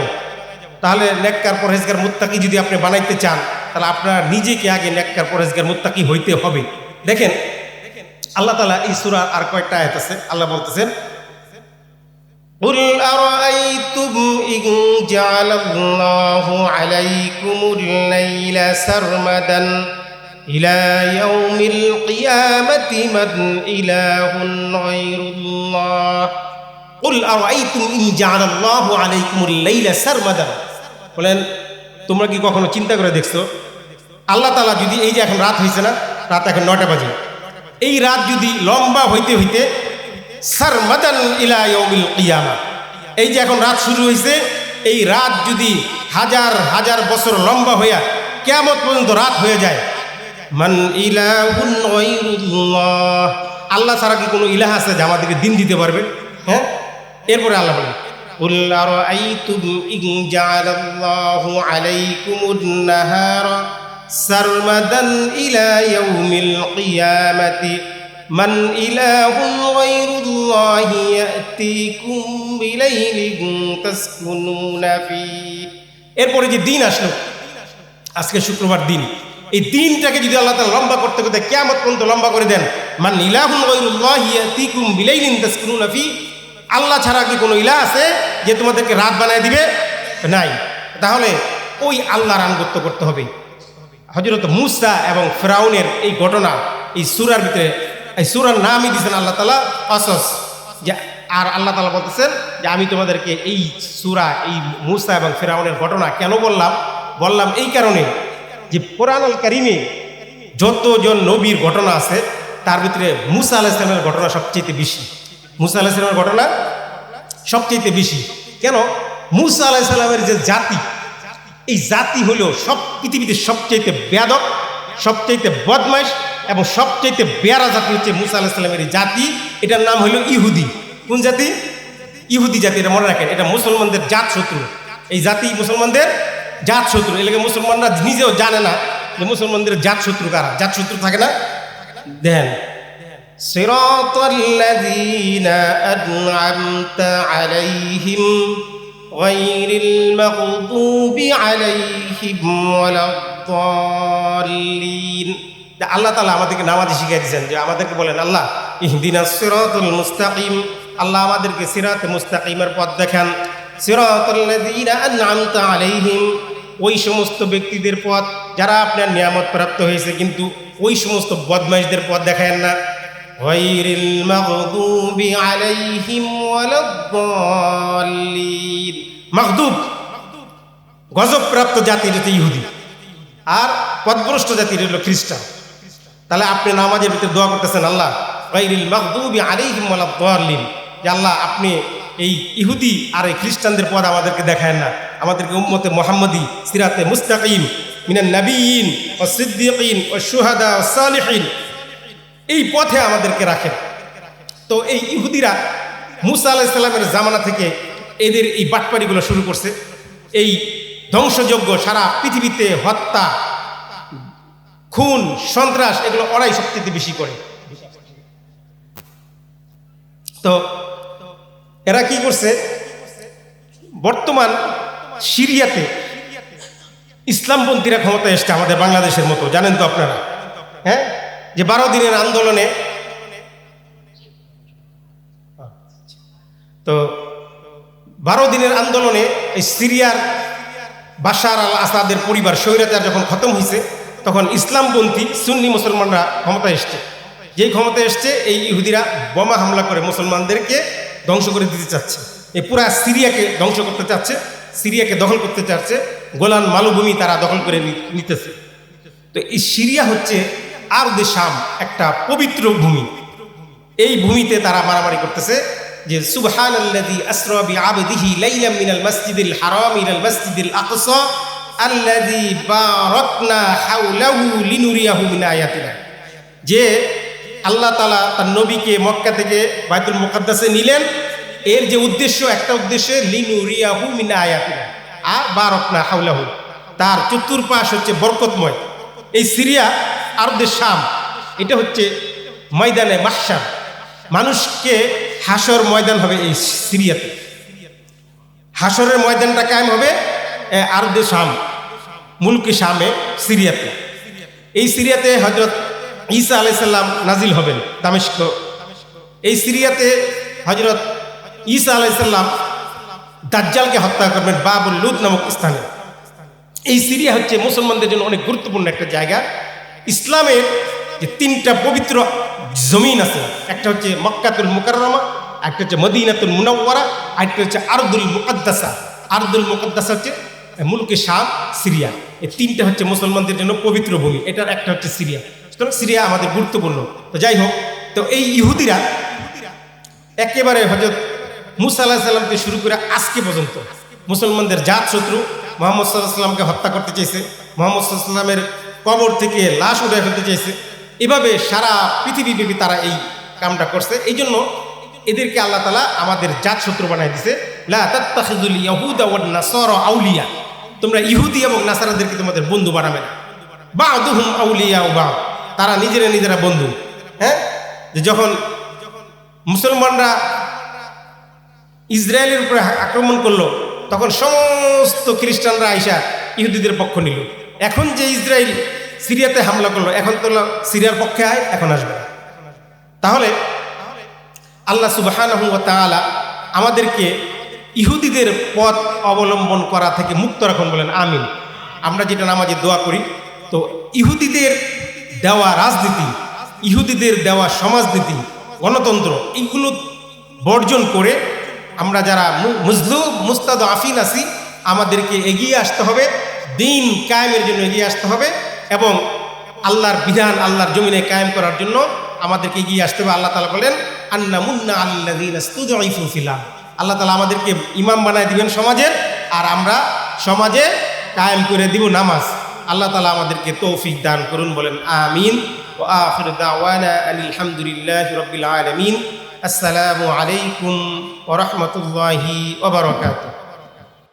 তাহলে নেককার পরহেজগার মুত্তাকি যদি আপনি বানাইতে চান, তাহলে আপনার নিজেকে আগে নেককার পরহেজগার মুত্তাকি হইতে হবে। দেখেন আল্লাহ তাআলা এই সূরার আর কয়েকটা আয়াত আছে, আল্লাহ বলতেছেন قل أرأيتم إن جعل الله عليكم الليل سرمدا إلى يوم القيامة من إله غير الله قل أرأيتم إن جعل الله عليكم الليل سرمدا। বলেন, তোমরা কি কখনো চিন্তা করে দেখছো, আল্লাহ তাআলা যদি এই যে এখন রাত হয়েছে না, রাত এখন 9টা বাজে, এই রাত যদি লম্বা হইতে হইতে সারমাদান ইলা ইয়াউমিল কিয়ামা, এই যে এখন রাত শুরু হয়েছে, এই রাত যদি হাজার হাজার বছর লম্বা হইয়া কিয়ামত পর্যন্ত রাত হয়ে যায়, মান ইলাহুন গায়রুল্লাহ, আল্লাহ ছাড়া কি কোনো ইলাহ আছে যে আমাদেরকে দিন দিতে পারবে? হ্যাঁ, এরপরে আল্লাহ বলেন কুল আরাআইতুম ইন জাআলাল্লাহু আলাইকুমুন নাহারা সারমাদান ইলা ইয়াউমিল কিয়ামাতি মান ইলাহুন গায়রুল্লাহি ইয়াতিকুম বিলাইলিন তাসকুনুনা ফি। এরপরে যে দিন আসলো, আজকে শুক্রবার দিন, এই দিনটাকে যদি আল্লাহ তাআলা লম্বা করতে করতে কিয়ামত পর্যন্ত লম্বা করে দেন, মান ইলাহুন গায়রুল্লাহি ইয়াতিকুম বিলাইলিন তাসকুনুনা ফি, আল্লাহ ছাড়া কি কোনো ইলাহ আছে যে তোমাদেরকে রাত বানায় দিবে? নাই। তাহলে ওই আল্লাহর আনুগত্য করতে হবে। হযরত মূসা এবং ফিরআউনের এই ঘটনা এই সূরার ভিতরে, এই সূরার নামই দিয়েছেন আল্লাহ তাআলা কসস, যে আর আল্লাহ তাআলা বলতেছেন যে আমি তোমাদেরকে এই সূরা, এই মূসা এবং ফিরআউনের ঘটনা কেন বললাম এই কারণে যে কোরআনুল কারীমে যতজন নবীর ঘটনা আছে তার ভিতরে মূসা আলাইহিস সালামের ঘটনা সবচেয়ে বেশি। মূসা আলাইহিস সালামের ঘটনা সবচেয়ে বেশি কেন? মূসা আলাইহিস সালামের যে জাতি, এই জাতি হলো সব পৃথিবীতে সবচেয়ে বেয়াদব, সবচেয়ে বদমাইশ এবং সবচেয়ে বেয়ারা জাতি হচ্ছে মূসা আলাইহিস সালামের এই জাতি। এটার নাম হলো ইহুদি। কোন জাতি? ইহুদি জাতি। এটা মনে রাখেন, এটা মুসলমানদের জাত শত্রু। এই জাতি মুসলমানদের জাত শত্রু। এলাকা মুসলমানরা নিজেও জানে না যে মুসলমানদের জাত শত্রু কারা। জাত শত্রু থাকে না? দেখেন, সিরাতাল্লাযীনা আন'আমতা আলাইহিম গায়রিল মাগদুবি আলাইহিম ওয়ালাদ-দাল্লিন। আল্লাহ তাআলা আমাদেরকে নামাজে শিখিয়ে দিয়েছেন, যে আমাদেরকে বলেন আল্লাহ ইহদিনাস সিরাতাল মুস্তাকিম, আল্লাহ আমাদেরকে সিরাতে মুস্তাকিমের পথ দেখান। সিরাতাল্লাযীনা আন'আমতা আলাইহিম, ওই সমস্ত ব্যক্তিদের পথ যারা আপনার নিয়ামত প্রাপ্ত হয়েছে, কিন্তু ওই সমস্ত বদমাইশদের পথ দেখায়েন না। গায়রিল মাগদুবি আলাইহিম ওয়ালাদ-দাল্লিন। মাগদুব গজবপ্রাপ্ত জাতির হচ্ছে ইহুদি, আর পথভ্রষ্ট জাতির হলো খ্রিস্টান। তাহলে আপনি নামাজের ভিতরে দোয়া করতেছেন আল্লাহ গায়রিল মাগদুবি আলাইহিম ওয়ালাদ-দাল্লিন, যে আল্লাহ আপনি এই ইহুদি আর এই খ্রিস্টানদের পথ আমাদেরকে দেখায়েন না, আমাদেরকে উম্মতে মুহাম্মাদি সিরাতে মুস্তাকিম মিনান নাবিয়িন ওয়াস সিদ্দিকিন ওয়াস শুহাদা ওয়াস সালিহিন, এই পথে আমাদেরকে রাখেন। তো এই ইহুদিরা মূসা আলাইহিস সালামের জামানা থেকে এদের এই বাটপাড়িগুলো শুরু করছে। এই ধ্বংসযোগ্য, সারা পৃথিবীতে হত্যা, খুন, সন্ত্রাস, এগুলো ওরাই সবচেয়ে বেশি করে। তো এরা কি করছে, বর্তমান সিরিয়াতে ইসলামপন্থীরা ক্ষমতায় এসছে আমাদের বাংলাদেশের মতো, জানেন তো আপনারা, হ্যাঁ, যে 12 দিনের আন্দোলনে, তো 12 দিনের আন্দোলনে এই সিরিয়ার বাশার আল আসাদের পরিবার স্বৈরাচার যখন খতম হয়েছে, তখন ইসলামপন্থী সুন্নি মুসলমানরা ক্ষমতায় এসছে। যেই ক্ষমতায় এসছে, এই ইহুদিরা বোমা হামলা করে মুসলমানদেরকে ধ্বংস করে দিতে চাচ্ছে, এই পুরা সিরিয়াকে ধ্বংস করতে চাচ্ছে, সিরিয়াকে দখল করতে চাচ্ছে, গোলান মালভূমি তারা দখল করে নিতেছে। তো এই সিরিয়া হচ্ছে আরদে শাম, একটা পবিত্র ভূমি। এই ভূমিতে তারা মারামারি করতেছে যে সুবহানাল্লাযী আসরা বিআবদিহি লাইলাম মিনাল মাসজিদিল হারাম ইলাল মাসজিদিল আকসা আল্লাযী বারাকনা হাওলাহু লিনুরিয়াহু মিন আয়াতিনা, যে আল্লাহ তাআলা তার নবীকে মক্কা থেকে বাইতুল মুকাদ্দাসে নিলেন, এর যে উদ্দেশ্য, একটা উদ্দেশ্যে লিনুরিয়াহু মিন আয়াতিনা, আর বারাকনা হাওলাহু, তার চতুর্পাশ হচ্ছে বরকতময়। এই সিরিয়া আরদে শাম, এটা হচ্ছে ময়দানে মাহশার, মানুষকে হাসর ময়দান হবে এই সিরিয়াতে। হাসরের ময়দানটা কায়েম হবে আরদে শাম, মুলকে শামে, সিরিয়াতে। এই সিরিয়াতে হযরত ঈসা আলাইহিস সালাম নাজিল হবেন দামেস্ক। এই সিরিয়াতে হযরত ঈসা আলাইহিস সালাম দাজ্জালকে হত্যা করবেন বাবুল লুদ নামক স্থানে। এই সিরিয়া হচ্ছে মুসলমানদের জন্য অনেক গুরুত্বপূর্ণ একটা জায়গা। ইসলামের যে 3টা পবিত্র জমিন আছে, একটা হচ্ছে মক্কাতুল মুকাররমা, একটা হচ্ছে মদিনাতুল মুনাওয়ারা, আরেকটা হচ্ছে আরদুল মুকাদ্দাসা। আরদুল মুকাদ্দাসা হচ্ছে মুলকে শাম, সিরিয়া। এই 3টা হচ্ছে মুসলমানদের জন্য পবিত্র ভূমি, এটার একটা হচ্ছে সিরিয়া। সুতরাং সিরিয়া আমাদের গুরুত্বপূর্ণ। তো যাই হোক, তো এই ইহুদিরা একেবারে হযরত মুসা আলাইহিস সালাম থেকে শুরু করে আজকে পর্যন্ত মুসলমানদের জাত শত্রু, মুহাম্মদ সাল্লাল্লাহু আলাইহি ওয়াসাল্লামকে হত্যা করতে চাইছে, মুহাম্মদ সাল্লাল্লাহু আলাইহি ওয়াসাল্লামের কবর থেকে লাশ উঠায় ফেলতে চাইছে। এভাবে সারা পৃথিবীব্যাপী তারা এই কামটা করছে। এই জন্য এদেরকে আল্লাহ তাআলা আমাদের জাত শত্রু বানায় দিছে। লা তাত্তাখিযুল ইয়াহুদা ওয়ান নাসারা আউলিয়া, তোমরা ইহুদি এবং নাসারাদেরকে তোমাদের বন্ধু বানাবে না। বা'দুহুম আউলিয়া বা'দ, তারা নিজেরা বন্ধু। হ্যাঁ, যে যখন মুসলমানরা ইসরায়েলের উপরে আক্রমণ করলো, তখন সমস্ত খ্রিস্টানরা আইসা ইহুদিদের পক্ষ নিল। এখন যে ইসরায়েল সিরিয়াতে হামলা করলো, এখন তো সিরিয়ার পক্ষে আয়, এখন আসবে। তাহলে আল্লাহ সুবহানাহু ওয়া তাআলা আমাদেরকে ইহুদিদের পথ অবলম্বন করা থেকে মুক্ত রাখুন, বলেন আমিন। আমরা যেটা নামাজে দোয়া করি, তো ইহুদিদের দেওয়া রাজনীতি, ইহুদিদের দেওয়া সমাজনীতি, গণতন্ত্র, এইগুলো বর্জন করে আমরা যারা মুজলুম মুস্তাদআফিন আছি, আমাদেরকে এগিয়ে আসতে হবে, দ্বীন কায়েমের জন্য এগিয়ে আসতে হবে, এবং আল্লাহর বিধান আল্লাহর জমিনে কায়েম করার জন্য আমাদেরকে এগিয়ে আসতে হবে। আল্লাহ তাআলা বলেন আন্না মুন্না আল্লাযীনা ইসতুদঈফু ফিল্লাহ, আল্লাহ তাআলা আমাদেরকে ইমাম বানায় দিবেন সমাজের, আর আমরা সমাজে কায়েম করে দিব নামাজ। আল্লাহ তাআলা আমাদেরকে তৌফিক দান করুন, বলেন আমিন। ওয়া আখিরু দাওয়ানা আলহামদুলিল্লাহি রাব্বিল আলামিন। আসসালামু আলাইকুম ওয়া রাহমাতুল্লাহি ওয়া বারাকাতুহু।